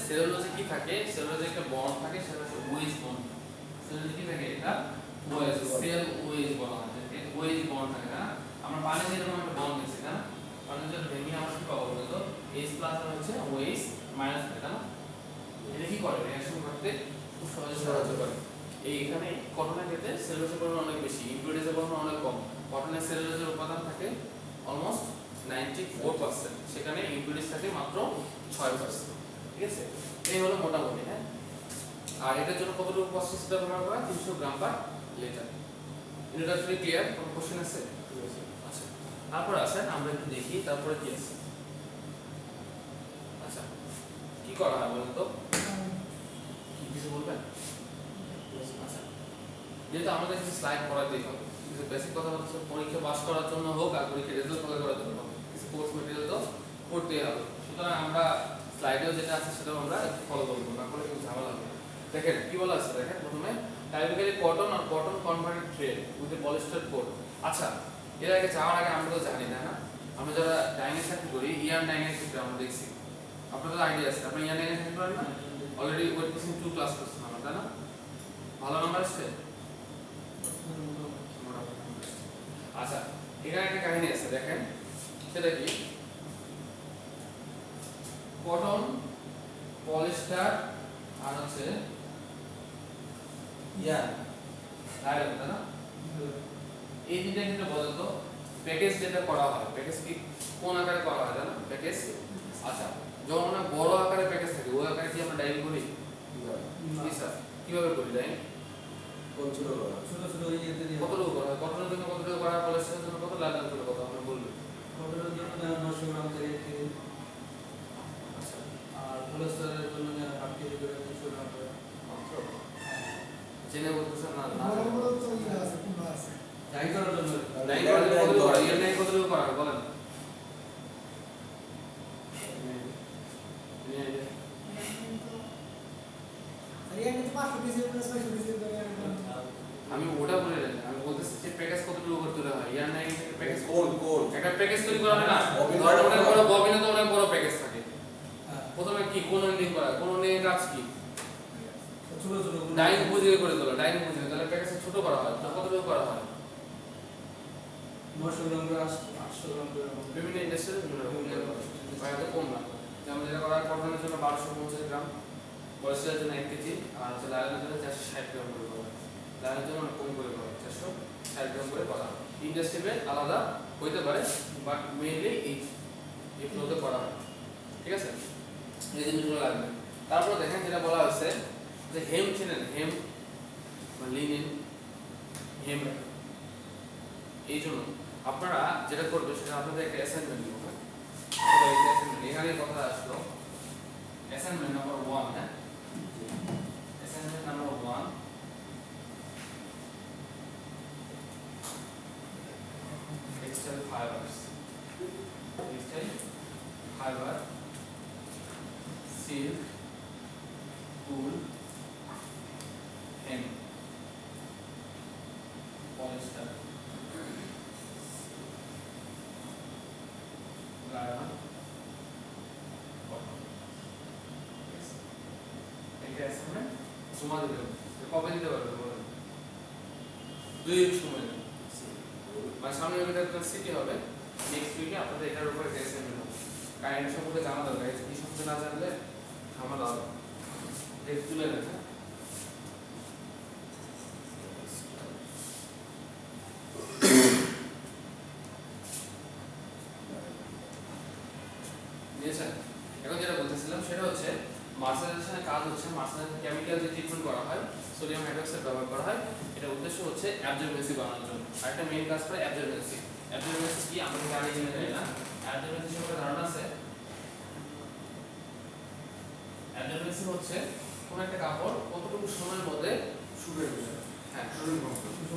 সেলুলোজে কি থাকে, সেলুলোজে একটা বন্ড থাকে, সেটা হচ্ছে ওয়েজ বন্ড। সেলুলোজে কি থাকে, এটা ওয়েজ, সেল ওয়েজ বলা হয়, ওয়েজ বন্ড থাকে না। আমরা পানি যেরকম একটা বন্ড দিচ্ছি না, পানি যদি ভেঙে আমরা কি পাবো বলেন তো, H+ হচ্ছে ওয়েজ মাইনাস থাকে না। এটা কি করে, রিঅ্যাকশন করতে খুব সহজে সাহায্য করে। এইখানে কটনের ক্ষেত্রে সেলুলোজের পরিমাণ অনেক বেশি, ইম্পিউরিটিজের পরিমাণ অনেক কম। কটনের সেলুলোজের উপাদান থাকে অলমোস্ট 94%, সেখানে ইম্পিউরিটিজ থাকে মাত্র 6%। ঠিক আছে, এই হলো মোটামুটি। হ্যাঁ, আর এটার জন্য কতটুকু কস্টিক সোডা ব্যবহার করা, 300 গ্রাম পার লিটার। এটা আসলে ক্লিয়ার, কোনো কোশ্চেন আছে? আচ্ছা, তারপর আসেন আমরা একটু দেখি তারপরে কি আছে। আচ্ছা, কি করা হয় বলুন তো, কি কিছু বলবেন? আচ্ছা, যেহেতু আমাদের কিছু স্লাইড পড়াতেই হবে, কিছু বেসিক কথা হচ্ছে পরীক্ষা পাস করার জন্য হোক আর পরীক্ষা রেজাল্ট ভালো করার জন্য হোক, কিছু কোর্স ম্যাটেরিয়াল তো পড়তেই হবে। সুতরাং আমরা স্লাইডেও যেটা আছে সেটাও আমরা একটু ফলো করবো, না করলে কিন্তু ঝামেলা হবে। দেখেন কি বলা আছে, দেখেন প্রথমে টাইপিক্যালি কটন আর cotton converted thread with a polyester coat. আচ্ছা, এর আগে যাওয়ার আগে আমরা তো জানি না, আমরা যারা ডাইনিং চাকরি করি ইয়ান ডাইনিং ক্ষেত্রে আমরা দেখছি, আপনাদের আইডিয়া আছে, আপনি ইয়ান ডাইনিং চাকরি করেন না, অলরেডি ওয়েট প্রসেসিং 2 ক্লাস করছেন আমরা, তাই না? ভালো নাম্বার আসছে? আচ্ছা, এখানে একটা কাহিনী আছে, দেখেন সেটা কি, কটন, পলিস্টার আর হচ্ছে ইয়ান ডাইরেক্ট, তাই না? এই তিনটা কিন্তু বলেন তো প্যাকেজ যেটা করা হয়, প্যাকেজ কি কোন আকারে করা হয় জানো প্যাকেজ? আচ্ছা, যখন আমরা বড় আকারে প্যাকেজ থাকে ওই আকারে কি আমরা ডাইল করি? কি স্যার? কিভাবে করি ডাইং? কোন ছোট করা ছোট ছোট ইয়েতে দিয়ে কতটুকু করা হয়? কটনের জন্য কতটুকু করা হয়, পলিস্টারের জন্য কত, লাল জন্য কত, আমরা বলবো। কটনের জন্য 900 গ্রাম করে 1 কেজি, আচ্ছা আর পলিস্টারের জন্য 8 কেজি করে 300 গ্রাম করে। মাত্র হ্যাঁ, জেনে বলতেছেন না না বড় বড় তো ইয়ে আছে, কুমড়া আছে। ডাই করার জন্য ডাইং করার জন্য কতটুকু করা হয়? এর নাই কতটুকু করা হয় বলেন। আর এখানে তো 500 কেজি করে 600 কেজি করে একদম। আমি ওটা বলে রাখি, আমি বলতেছি যে প্যাকেজ কতটুকু করে তৈরি হয়। ইয়ার নাই প্যাকেজ কোন একটা প্যাকেজ তৈরি করা হয় না, ববিন ধরো অনেক করা বড় হয়। ববিনে তো অনেক বড় প্যাকেজ থাকে। হ্যাঁ, প্রথমে কি কোন এন্ডিং করা, কোন এন্ডিং কাজ কি, ছোট ছোট গুলো। ডাইং বুঝিয়ে করে তোলা, ডাইং বুঝিয়ে, তাহলে প্যাকেজ ছোট করা হয়, তো কতটুকু করা হয়? 900 গ্রাম করে 800 গ্রাম করে এরকম। বিভিন্ন ইন্ডাস্ট্রিতে বিভিন্ন রকম নিয়ে করা হয়, বাইরে কম না। যেমন যেটা করা হয় কটনের জন্য 1250 গ্রাম, পলিস্টারের জন্য 1 কেজি, আর হচ্ছে লাইলনের জন্য 460 গ্রাম করে করা হয়। লাইলনের জন্য অনেক কম করে করা হয়, 460 গ্রাম করে করা হয়। ইন্ডাস্ট্রিতে আলাদা হইতে পারে, বাট মেইনলি এই ফ্লোতে করা হয়। ঠিক আছে, এই জিনিসগুলো লাগবে। তারপর দেখেন যেটা বলা হয়েছে যে হেম চেনেন, হেম মানে লিনেন, হেম। এই জন্য আপনারা যেটা করবেন সেটা আপনাদের একটা অ্যাসাইনমেন্ট দিব। এখানে কথা আসলো অ্যাসাইনমেন্ট নাম্বার 1। হ্যাঁ, assignment number 1, textile fibers, textile fiber, silk, wool, hemp, polyester, rayon, cotton. এটা অ্যাসাইনমেন্ট জমা দিতে হবে। কবে দিতে পারবে বলেন? 2 উইক সময় নেবে। মানে সামনে উইকে একটা সিটি হবে, নেক্সট উইকে আপনাদের এটার উপরে অ্যাসাইনমেন্ট হবে। কারেন্ট সম্পর্কে জানা দরকার, এই সম্পর্কে না জানলে ঝামেলা হবে। এটা তুলে রাখা। বুঝেছেন? এখন যেটা বলতেছিলাম সেটা হচ্ছে মার্সারাইজেশনের কাজ হচ্ছে, মার্সারাইজেশন কেমিক্যাল যে ট্রিটমেন্ট করা হয়, সোডিয়াম হাইড্রোক্সাইড ব্যবহার করা হয়, এটা উদ্দেশ্য হচ্ছে অ্যাবজর্বেন্সি বানানোর জন্য। আর একটা মেইন কাজ করে অ্যাবজর্বেন্সি। অ্যাবজর্বেন্সি কি আমরা জানি কিনা জানি না, অ্যাবজর্বেন্সি সম্পর্কে ধারণা আছে? অ্যাবজর্বেন্সি হচ্ছে কোন একটা কাপড় কতটুকু সময়ের মধ্যে শুকিয়ে যাবে। হ্যাঁ,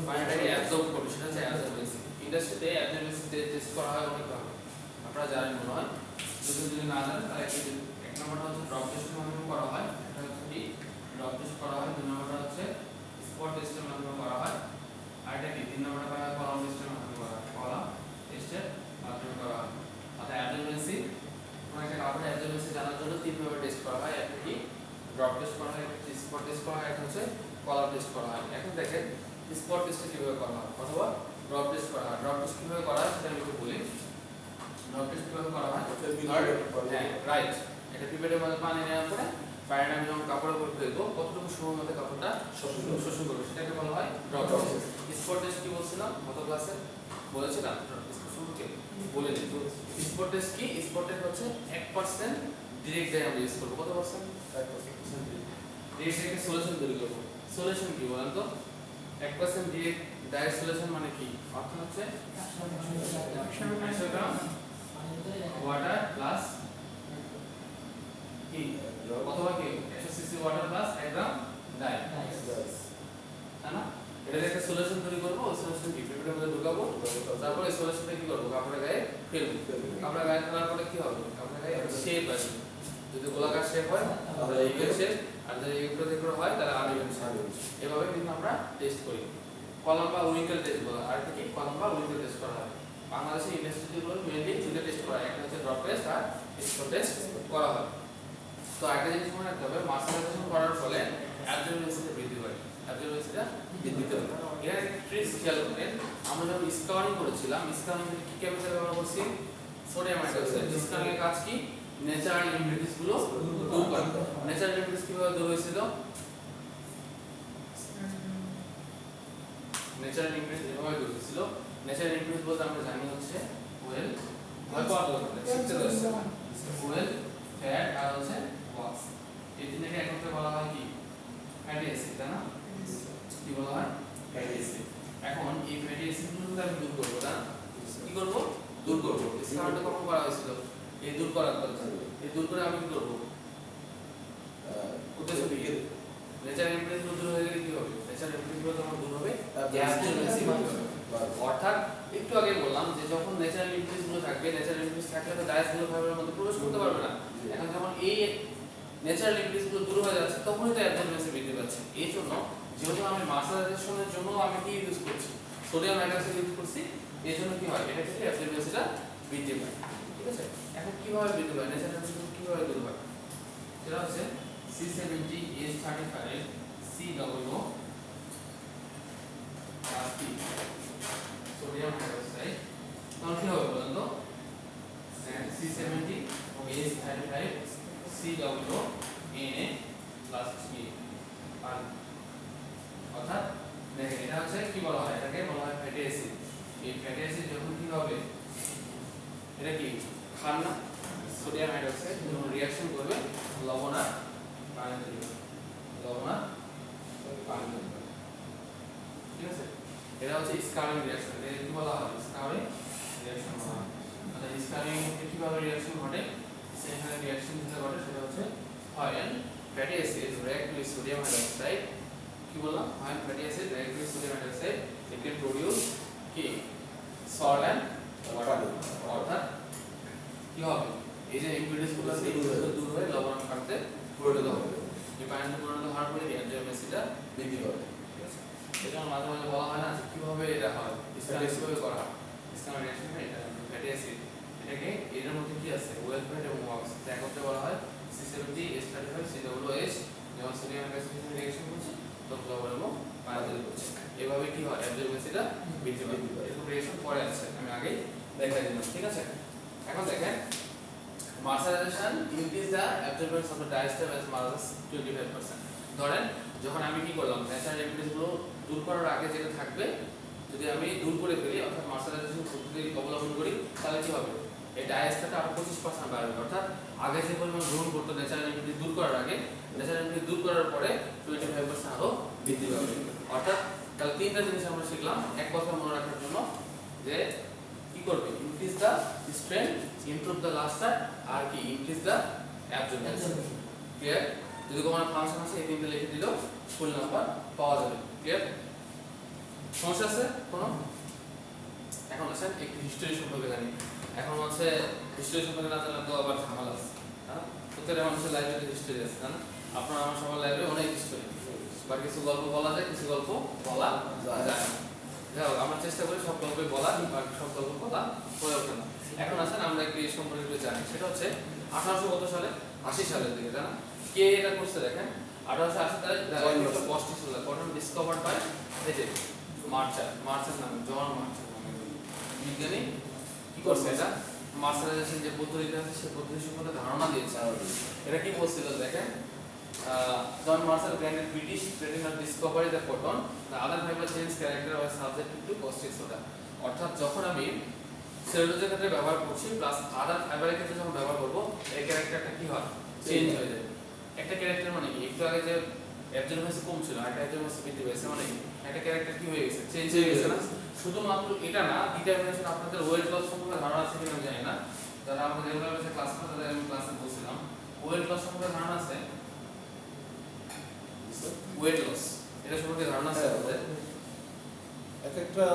পানিটাকে অ্যাবজর্ব করবে, সেটা হচ্ছে অ্যাবজর্বেন্সি। ইন্ডাস্ট্রিতে অ্যাবজর্বেন্সি টেস্ট করা হয় অনেক ভাবে, আপনারা জানেন মনে হয়। যদি না জানেন তাহলে এক নম্বরটা হচ্ছে ড্রপ টেস্টের মাধ্যমে করা হয়, এটা হচ্ছে কি ড্রপ টেস্ট করা হয়। 2 নম্বরটা হচ্ছে স্পট টেস্টের মাধ্যমে করা হয়, আর এটা কি 3 নম্বরটা করা হয় কলাম টেস্টের মাধ্যমে করা হয়, কলাম টেস্টের মাধ্যমে করা হয়। অর্থাৎ অ্যাবজর্বেন্সি, কোন একটা কাপড়ের অ্যাবজর্বেন্সি জানার জন্য 3 ভাবে টেস্ট করা হয়। একটা কি ড্রপ টেস্ট করা হয়, একটা স্পট টেস্ট করা হয়, একটা হচ্ছে কলাম টেস্ট করা হয়। এখন দেখেন স্পট টেস্টে কিভাবে করা হয় অথবা ড্রপ টেস্ট করা হয়। ড্রপ টেস্ট কিভাবে করা হয় সেটা আমি একটু বলি। ড্রপ টেস্ট কিভাবে করা হয়? হ্যাঁ, রাইট। এটা পিপেটের মধ্যে পানি নেওয়ার পরে পানিটা আমি যখন কাপড়ের উপর ফেলবো, কতটুকু সময়ের মধ্যে কাপড়টা শোষণ করবে সেটাকে বলা হয় ড্রপ টেস্ট। স্পট টেস্ট কি বলছিলাম গত ক্লাসে? বলেছিলাম সম্পর্কে বলে দিই। তো স্পট টেস্ট কি? স্পট টেস্ট হচ্ছে 1% ডিরেক্ট ডাই আমরা ইউজ করবো। কত পার্সেন্ট? 1% ডিরেক্ট ডাইকে সলিউশন তৈরি করবো। সলিউশন কি বলেন তো? 1% ডিরেক্ট ডাই সলিউশন মানে কি? অর্থাৎ হচ্ছে 100 গ্রাম ওয়াটার প্লাস কি অথবা কি 100 সিসি ওয়াটার প্লাস 1 গ্রাম ডাই, তাই না? এটা একটা সলিউশন তৈরি করব। ওই সলিউশন কি পেপারের মধ্যে ঢোকাবো, তারপর এই সলিউশনটা কি করব কাপড়ের গায়ে ফেলবো। কাপড়ের গায়ে ফেলার পরে কি হবে? কাপড়ের গায়ে শেপ আসবে। যদি গোলাকার শেপ হয় তাহলে ইভেন শেপ, আর যদি ইউক্রো দিক্রো হয় তাহলে আনইভেন শেপ। এভাবে কিন্তু আমরা টেস্ট করি। কলাম বা উইঙ্কেল টেস্ট বলা, আর কি কলাম বা উইঙ্কেল টেস্ট করা হয়। বাংলাদেশে ইন্ডাস্ট্রিগুলো মেইনলি দুটো টেস্ট করা হয়, একটা হচ্ছে ড্রপ টেস্ট আর স্পট টেস্ট করা হয়। তো একটা জিনিস মনে রাখতে হবে, মার্সারাইজেশন করার ফলে অ্যাবজর্বেন্সিটা বৃদ্ধি পায়, অ্যাবজর্বেন্সিটা বৃদ্ধি পায়। এর একটা ট্রিক্স খেয়াল করেন, আমরা যখন স্কাউরিং করেছিলাম, স্কাউরিং এর কি কেমিক্যাল ব্যবহার করছি? Sodium hydroxide. স্কাউরিং এর কাজ কি? ন্যাচারাল ইমপিউরিটিস গুলো দূর করা। ন্যাচারাল ইমপিউরিটিস কিভাবে দূর হয়েছিল? ন্যাচারাল ইমপিউরিটিস এভাবে দূর হয়েছিল। ন্যাচারাল ইমপিউরিটিস বলতে আমরা জানি হচ্ছে ওয়েল, ওয়েল, ফ্যাট আর হচ্ছে ওয়াক্স। এই তিনটাকে একত্রে বলা হয় কি? Fatty acid. তাই না? কি বলা হয়? Fatty acid. এখন এই ফ্যাটি অ্যাসিডগুলো আমি দূর করবো না, কি করবো? দূর করবো। ডিসকাউন্টটা কখন করা হয়েছিল? এই দূর করার কথা। এই দূর করে আমি কি করবো? উদ্দেশ্য কি? ন্যাচারাল ইমপ্রেসগুলো দূর হয়ে গেলে কি হবে? ন্যাচারাল ইমপ্রেসগুলো যখন দূর হবে, অ্যাবজর্বেন্সি বাড়বে। অর্থাৎ একটু আগে বললাম যে যখন ন্যাচারাল ইমপ্রেসগুলো থাকবে, ন্যাচারাল ইমপ্রেস থাকলে তো ডায়াসগুলো ফাইবারের মধ্যে প্রবেশ করতে পারবে না। এখন যখন এই ন্যাচারাল ইমপ্রেসগুলো দূর হয়ে যাচ্ছে, তখনই তো অ্যাবজর্বেন্সি বৃদ্ধি পাচ্ছে। এই জন্য যেহেতু আমি মার্সারাইজেশনের জন্য আমি কি ইউজ করছি? সোডিয়াম হাইড্রক্সাইড ইউজ করছি। এই জন্য কি হয়? এটা থেকে অ্যাবজর্বেন্সিটা বৃদ্ধি পায়। ঠিক আছে? এখন কিভাবে বৃদ্ধি পায়? ন্যাচারাল ইমপ্রেসগুলো কিভাবে দূর হয়? সেটা হচ্ছে C70H35 COO সোডিয়াম হাইড্রক্সাইড। তখন কি হবে বলুন তো? C70H35 COO Na প্লাস কি আর অর্থাৎ দেখেন এটা হচ্ছে কি বলা হয়? এটাকে বলা হয় ফ্যাটি অ্যাসিড। এই ফ্যাটি অ্যাসিড যখন কি হবে? এটা কি খান না সোডিয়াম হাইড্রক্সাইড যখন রিঅ্যাকশন করবে লবণ আর পানি তৈরি হবে। লবণ আর পানি তৈরি হবে। ঠিক আছে? এটা হচ্ছে স্কারিং রিঅ্যাকশন। এটা কি বলা হয়? স্কারিং রিঅ্যাকশন বলা হয়। মানে স্কারিং এ কিভাবে রিঅ্যাকশন ঘটে? সেখানে রিঅ্যাকশন যেটা ঘটে সেটা হচ্ছে when fatty acid react with sodium hydroxide কি বললাম? when fatty acid react with sodium hydroxide it can produce কি salt and water। অর্থাৎ কি হবে? এই যে ইম্পিউরিটিস গুলো আছে এগুলো দূর হয়ে লবণ পানিতে পরিণত হবে। এই পানিতে পরিণত হওয়ার পরে অ্যাবজর্বেন্সিটা বৃদ্ধি পাবে। ঠিক আছে? এটা মাঝে মাঝে বলা হয় না যে কিভাবে এটা হয়, কিভাবে করা হয়। স্কারিং রিঅ্যাকশন এটা ফ্যাটি অ্যাসিড এটাকে এর মধ্যে কি আছে? ওয়েল ফ্যাট এবং ওয়াক্স একত্রে বলা হয় C70H35 COOH। যখন সোডিয়াম হাইড্রক্সাইড রিঅ্যাকশন করছে তখন লবণ এবং পানি তৈরি করছে। এভাবে কি হয়? অ্যাবজর্বেন্সিটা বৃদ্ধি পায়। এরকম রিঅ্যাকশন পরে আছে, আমি আগেই দেখাই দিলাম। ঠিক আছে? এখন দেখেন mercerization increase the absorbance of the dyestuff as much as 25%। ধরেন যখন আমি কি করলাম? ন্যাচারাল ইমপ্রেসগুলো দূর করার আগে যেটা থাকবে যদি আমি দূর করে ফেলি, অর্থাৎ মার্সারাইজেশন পদ্ধতি অবলম্বন করি, তাহলে কি হবে? এই ডায়াস্টারটা আরো 25% বাড়বে। অর্থাৎ আগে যে পরিমাণ গ্রহণ করতো ন্যাচারাল ইমপ্রেস দূর করার আগে, ন্যাচারাল ইমপ্রেস দূর করার পরে 25% আরো বৃদ্ধি পাবে। অর্থাৎ তাহলে তিনটা জিনিস আমরা শিখলাম এক কথা মনে রাখার জন্য, যে কি করবে? Increase the strength, improve the luster, আর কি ইনক্রিজ দ্য অ্যাবজর্বেন্স। ক্লিয়ার? যদি কোনো ফাংশন আছে এই তিনটা লিখে দিলেও ফুল নাম্বার পাওয়া যাবে। ক্লিয়ার? সমস্যা আছে কোনো? এখন আসেন একটু হিস্টরি সম্পর্কে জানি। এখন হচ্ছে হিস্টরি সম্পর্কে না জানলে তো আবার ঝামেলা আছে। হ্যাঁ, প্রত্যেকটা মানুষের লাইব্রেরিতে হিস্টরি আছে, তাই না? আপনার আমার সবার লাইব্রেরি অনেক হিস্টরি, বা কিছু গল্প বলা যায়, কিছু গল্প বলা যায় না। যাই হোক, আমরা চেষ্টা করি সব গল্পই বলা, বা সব গল্প বলা হয়ে ওঠে না। এখন আসেন আমরা একটু এই সম্পর্কে একটু জানি। সেটা হচ্ছে 1800 কত সালে? 80 সালের দিকে, তাই না? কে এটা করছে দেখেন? 1880 সালে কটন ডিসকভার্ড বাই এই যে মার্চার নামে, জন মার্চার নামে বিজ্ঞানী কি করছে? এটা মার্সারাইজেশন যে পদ্ধতিটা আছে সেই পদ্ধতি সম্পর্কে ধারণা দিয়েছে। এটা কি বলছিল দেখেন? জন মার্সার granted British patent of discovery the cotton, the other fiber change character was subjected to caustic soda। অর্থাৎ যখন আমি সেলুলোজের ক্ষেত্রে ব্যবহার করছি প্লাস আদার ফাইবারের ক্ষেত্রে যখন ব্যবহার করব, এই ক্যারেক্টারটা কি হয়? চেঞ্জ হয়ে যায়। একটা ক্যারেক্টার মানে কি? একটু আগে যে অ্যাবজর্বেন্সি কম ছিল, একটা অ্যাবজর্বেন্সি বৃদ্ধি পেয়েছে, মানে কি একটা ক্যারেক্টার কি হয়ে গেছে? চেঞ্জ হয়ে গেছে না? শুধুমাত্র এটা না, ডিটারমিনেশন আপনাদের ওয়েট লস সম্পর্কে ধারণা আছে কিনা আমি জানি না। যারা আমাদের রেগুলার বেসে ক্লাস করে তাদের আমি ক্লাসে বলছিলাম ওয়েট লস সম্পর্কে ধারণা আছে। ওয়েট লস এটা সম্পর্কে ধারণা আছে আপনাদের? এক একটা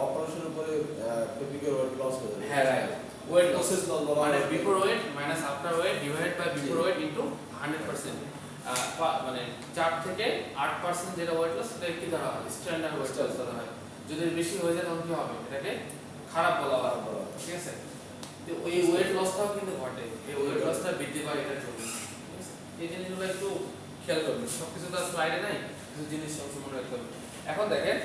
অপারেশনের পরে পেপিকের ওয়েট লস হয়ে যায়। হ্যাঁ, right. Weight loss process loss মানে before weight minus after weight divided by before weight into 100%। মানে 4 থেকে 8% যেটা ওয়েট লস সেটা কি ধরা হয়? স্ট্যান্ডার্ড ওয়েট লস ধরা হয়। যদি বেশি হয়ে যায় তখন কি হবে? এটাকে খারাপ বলা হয়। ঠিক আছে? তো ওই ওয়েট লসটাও কিন্তু ঘটে, এই ওয়েট লসটা বৃদ্ধি পায় এটার জন্য। ঠিক আছে? এই জিনিসগুলো একটু খেয়াল করবেন। সবকিছু তো স্লাইডে নাই, কিছু জিনিস সবসময় মনে রাখতে হবে। এখন দেখেন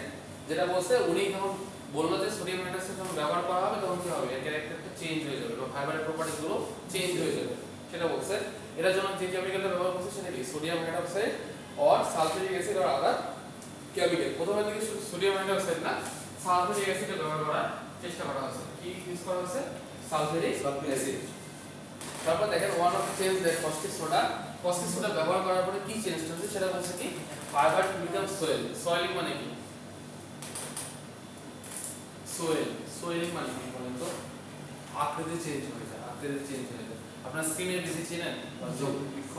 যেটা বলছে, উনি যখন বললো যে সোডিয়াম হাইড্রক্সাইড যখন ব্যবহার করা হবে তখন কি হবে? এর ক্যারেক্টারটা চেঞ্জ হয়ে যাবে বা ফাইবারের প্রপার্টিজ গুলো চেঞ্জ হয়ে যাবে, সেটা বলছে। এটার জন্য যে কেমিক্যালটা ব্যবহার করছে সেটা কি? Sodium hydroxide or sulphuric acid or other chemical. প্রথমে থেকে সোডিয়াম হাইড্রক্সাইড না, সালফিউরিক অ্যাসিড ব্যবহার করার চেষ্টা করা হয়েছে। কি ইউজ করা হয়েছে? Sulphuric acid. তারপর দেখেন one of change that caustic soda ব্যবহার করার পরে কি চেঞ্জ হচ্ছে সেটা বলছে কি? Fibre become Soyel. সোয়েলিং মানে কি? সোয়েলিং মানে কি বলেন তো? আকৃতি চেঞ্জ হয়ে যায়, আকৃতি চেঞ্জ হয়ে যায়। আপনার স্কিনের ডিজিজ চিনেন বা যোগ বৃক্ষ,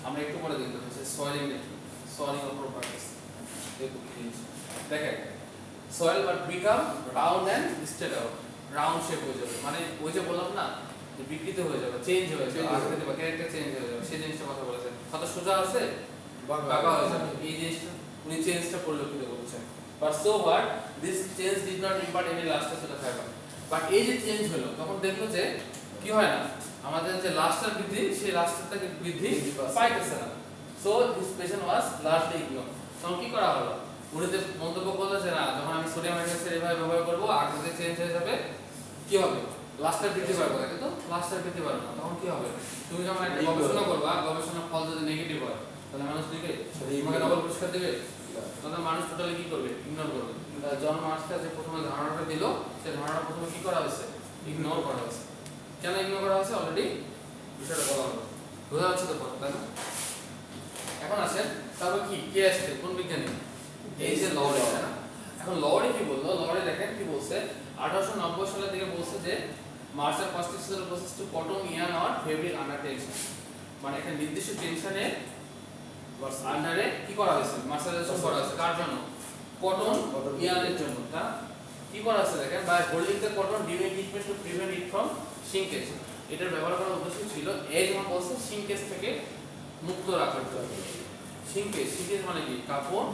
আমরা একটু পরে দেখতে পাচ্ছি সোয়েলিং নাকি, সোয়েলিং অফ প্রপার্টিস। দেখুন কি জিনিস দেখেন, swell but become round and straight out, round shape হয়ে যাবে, মানে ওই যে বললাম না যে বিকৃত হয়ে যাবে, চেঞ্জ হয়ে যাবে, আকৃতি বা ক্যারেক্টার চেঞ্জ হয়ে যাবে, সেই জিনিসটা কথা বলেছেন। কত সোজা আছে বাঁকা হয়ে যাবে, এই জিনিসটা উনি চেঞ্জটা পরিলক্ষিত করছেন। But so what, this change did not impart any লাস্টার to the fibre. But এই যে চেঞ্জ হলো তখন দেখলো যে কি হয় না, আমাদের যে লাস্টার বৃদ্ধি, সেই লাস্টারটা বৃদ্ধি পাইতেছে না। So this patient was largely ignore. তখন কি করা হলো, উনি যে মন্তব্য করলো যে না, যখন আমি সোডিয়াম হাইড্রোক্সাইড এভাবে ব্যবহার করবো আকৃতি চেঞ্জ হয়ে যাবে, কি হবে, লাস্টার বৃদ্ধি পাবে না, কিন্তু লাস্টার বৃদ্ধি পাবে না। তখন কি হবে, তুমি যখন একটা গবেষণা করবা, গবেষণার ফল যদি নেগেটিভ হয় তাহলে মানুষ দিকে তোমাকে নোবেল পুরস্কার দেবে, তাহলে মানুষ টোটালি কি করবে, ইগনোর করবে। জন মার্কস যে প্রথমে ধারণাটা দিল, সেই ধারণা প্রথমে কি করা হয়েছে, ইগনোর করা হয়েছে। কেন ইগনোর করা হয়েছে, অলরেডি বিষয়টা বলা হলো, বোঝা যাচ্ছে তো কথা, তাই না? এখন আসেন তারপর কি কে আসছে, কোন বিজ্ঞানী, এই যে লরি, তাই না? এখন লরি কি বললো, লরি দেখেন কি বলছে, 1890 সালের দিকে বলছে যে marshal constitutional process to cotton yarn or fabric under tension, মানে একটা নির্দিষ্ট টেনশনে আন্ডারে কি করা হয়েছে, মার্শালাইজেশন করা হয়েছে, কার জন্য, কটন ইয়ার্নের জন্য। তা কি করা হয়েছে দেখেন, by holding the cotton during treatment to prevent it from shrinkage. এটার ব্যবহার করার উদ্দেশ্য ছিল এই যেমন বলছে শিঙ্কেজ থেকে মুক্ত রাখার জন্য। শিঙ্কেজ, শিঙ্কেজ মানে কি, কাপড়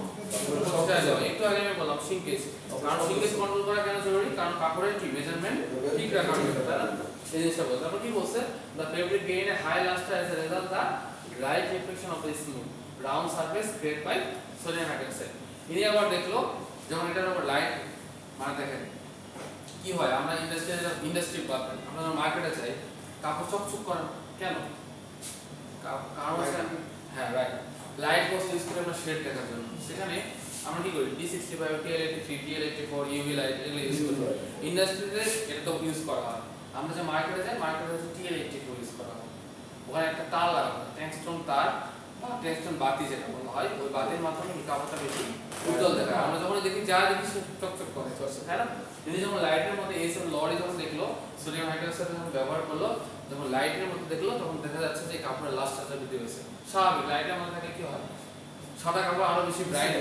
সচা যাবে। একটু আগে আমি বললাম শিঙ্কেজ, কারণ শিঙ্কেজ কন্ট্রোল করা কেন জরুরি, কারণ কাপড়ের কি মেজারমেন্ট ঠিক রাখার জন্য, তাই না? এই জিনিসটা বলছে। তারপর কি বলছে, the fabric gain a high lustre as a result the right reflection of the smooth round surface create by sodium hydroxide. ইনি আবার দেখলো যখন এটার উপর লাইট, মানে দেখেন কি হয়, আমরা ইন্ডাস্ট্রি আমরা যখন মার্কেটে যাই, কাপড় চকচক করে কেন, কারণ হচ্ছে হ্যাঁ রাইট, লাইট বক্স ইউজ করে আমরা শেড দেখার জন্য। সেখানে আমরা কি করি, D65, TL83, TL84, UV light এগুলো ইউজ করি। ইন্ডাস্ট্রিতে এটা তো ইউজ করা হয়। আমরা যে মার্কেটে যাই, মার্কেটে হচ্ছে TL84 ইউজ করা হয়। ওখানে একটা তার লাগানো হয়, ট্যাংস্টন তার বা ট্যাংস্টন বাতি যেটা বলা হয়, ওই বাতির মাধ্যমে কাপড়টা বেশি উজ্জ্বল দেখায়। আমরা যখন দেখি যা দেখি চকচক করে, তাই না? তিনি যখন লাইটের মধ্যে এইসব লরি যখন দেখলো, সোডিয়াম হাইড্রোক্সাইড যখন ব্যবহার করলো, যখন লাইটের মধ্যে দেখলো, তখন দেখা যাচ্ছে যে কাপড়ের লাস্টারটা বৃদ্ধি হয়েছে। স্বাভাবিক, লাইটের মধ্যে থাকলে কি হয়, সাদা কাপড় আরো বেশি ব্রাইট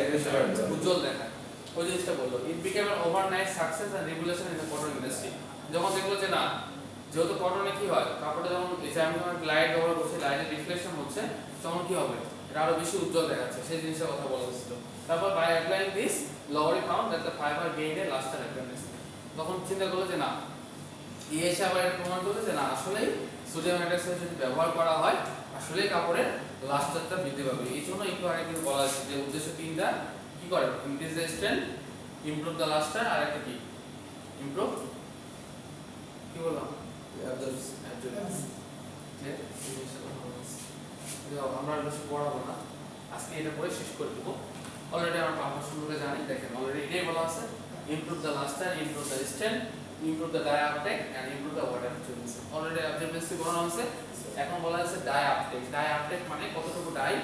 উজ্জ্বল দেখায়, ওই জিনিসটা বললো। It became an overnight success and revolution in the cotton industry. যখন দেখলো যে না, যেহেতু কটনে কি হয়, কাপড়টা যখন এই যে আমি যখন লাইট ব্যবহার করছি, লাইটের রিফ্লেকশন হচ্ছে, তখন কি হবে, এটা আরো বেশি উজ্জ্বল দেখাচ্ছে, সেই জিনিসটার কথা বলা হচ্ছিল। তারপর by applying this lorry found that the fibre gain a lustre appearance. তখন চিন্তা করলো যে না, এসে আবার এটা প্রমাণ করলো যে না, আসলেই সোডিয়াম হাইড্রোক্সাইড যদি ব্যবহার করা হয়, আসলেই কাপড়ের লাস্টারটা বৃদ্ধি পাবে। এই জন্য একটু আগে কিন্তু বলা হয়েছে যে উদ্দেশ্য তিনটা, কি করে, increase the strength, improve the luster, আর একটা কি, ইমপ্রুভ কি বললাম, আমরা বেশি পড়াবো না, আজকে এটা পড়ে শেষ করে দেবো। অলরেডি আমরা পাবো সম্পর্কে জানি, দেখেন অলরেডি এটাই বলা আছে, improve the luster, improve the strength, improve the dye uptake and improve the water absorbency. Already absorbency বলা আছে, এখন বলা আছে ডাই আপটেক। ডাই আপটেক মানে কতটুকু ডাই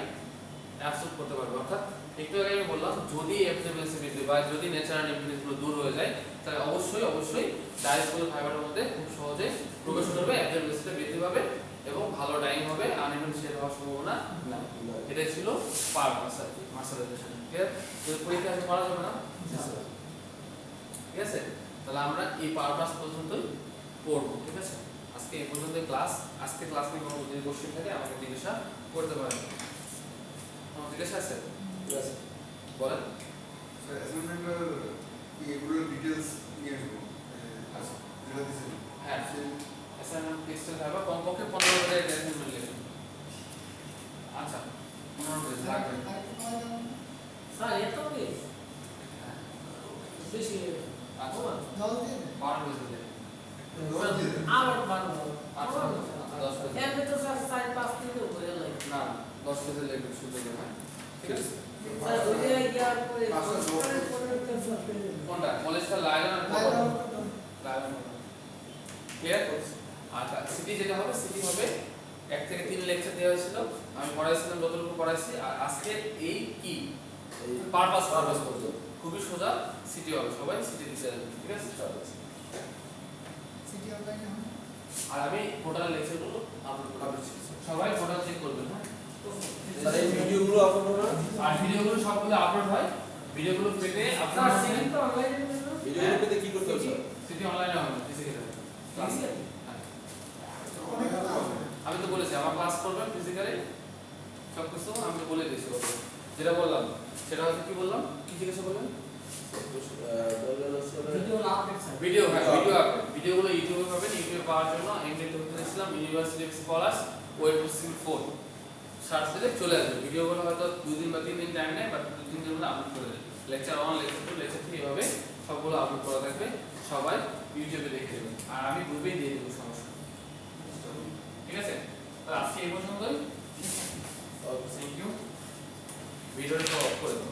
অ্যাবসর্ব করতে পারবে, অর্থাৎ একটু আগে আমি বললাম যদি অ্যাবজর্বেন্সি বৃদ্ধি পায়, যদি ন্যাচারাল ইমপ্লিমেন্টগুলো দূর হয়ে যায়, তাহলে অবশ্যই ডাইসগুলো ফাইবারের মধ্যে খুব সহজে প্রবেশ করবে, অ্যাবজর্বেন্সিটা বৃদ্ধি পাবে এবং ভালো ডাইং হবে, আনইভেন শেড হওয়ার সম্ভাবনা না। এটাই ছিল পারপাস আর কি, মার্শালাইজেশন। ক্লিয়ার? যদি পরীক্ষা আসে করা যাবে না, ঠিক আছে? তাহলে আমরা এই পারপাস পর্যন্তই পড়বো, ঠিক আছে? আজকে এই পর্যন্ত ক্লাস। আজকে ক্লাস নিয়ে কোনো যদি কোশ্চেন থাকে আমাকে জিজ্ঞাসা করতে পারেন। কোনো জিজ্ঞাসা আছে? বলেন। স্যার অ্যাসাইনমেন্টের কি এগুলোর ডিটেইলস নিয়ে আসবো? আচ্ছা, যেটা দিয়েছেন হ্যাঁ, অ্যাসাইনমেন্ট টেক্সটে থাকবে কমপক্ষে 15 পেজের অ্যাসাইনমেন্ট লিখুন। আচ্ছা, 15 পেজ লাগবে। স্যার এত পেজ হ্যাঁ, বেশি আচ্ছা, জল দিয়ে 12 পেজ দিলে। আবার বাড়বো আচ্ছা, 10 পেজ। এর ভিতর স্যার 4-5 থেকে উপরে লাগে না, 10 পেজের লিখবে শুধু, হ্যাঁ, ঠিক আছে? স্যার ওই জায়গায় গিয়ার করে কোনটা? কলেজটা লাইলন আর লাইলন লাইলন। ক্লিয়ার? আচ্ছা, সিটি যেটা হবে, সিটি হবে 1 থেকে 3 লেকচার দেওয়া হয়েছিল, আমি পড়াইছিলাম, যতটুকু পড়াইছি। আর আজকে এই কি পারপাস করতে খুবই সোজা সিটি হবে সবাই সিটি দিতে যাবে ঠিক আছে সিটি অনলাইনে হবে আর আমি পোর্টাল লেকচারগুলো আপলোড করব সবাই পোর্টাল চেক করবেন হ্যাঁ তাহলে এই ভিডিওগুলো আপলোড হবে না? আর ভিডিওগুলো সবগুলো আপলোড হয় ভিডিওগুলো পেতে আপনারা সিটি তো অনলাইনে হবে ভিডিওগুলো পেতে কি করতে হবে স্যার? সিটি অনলাইনে হবে ফিজিক্যালি অনেক কথা আমি তো বলেছি আমার ক্লাস করবেন ফিজিক্যালি সব কিছু আমি তো বলে দিয়েছি ওকে যেটা বললাম সেটা হচ্ছে কি বললাম কি জিজ্ঞাসা করবেন বললেন হচ্ছে ভিডিও আপডেট স্যার ভিডিও হ্যাঁ ভিডিও আপলোড ভিডিওগুলো ইউটিউবে পাবেন ইউটিউবে পাওয়ার জন্য এমডিতে দিয়েছিলাম university of scholars web seal 4 search দিলে চলে আসবে ভিডিওগুলো হয়তো 2 দিন বা 3 দিন টাইম নেয় বাট 2-3 দিনের মধ্যে আপলোড করে দেবে লেকচার 1 লেকচার 2 লেকচার 3 এভাবে সবগুলো আপলোড করা থাকবে সবাই ইউটিউবে দেখে নেবেন আর আমি গ্রুপেই দিয়ে দেবো সমস্যা নেই। ঠিক আছে তাহলে আজকে এই পর্যন্তই থ্যাংক ইউ ভিডিওটা অফ করে দাও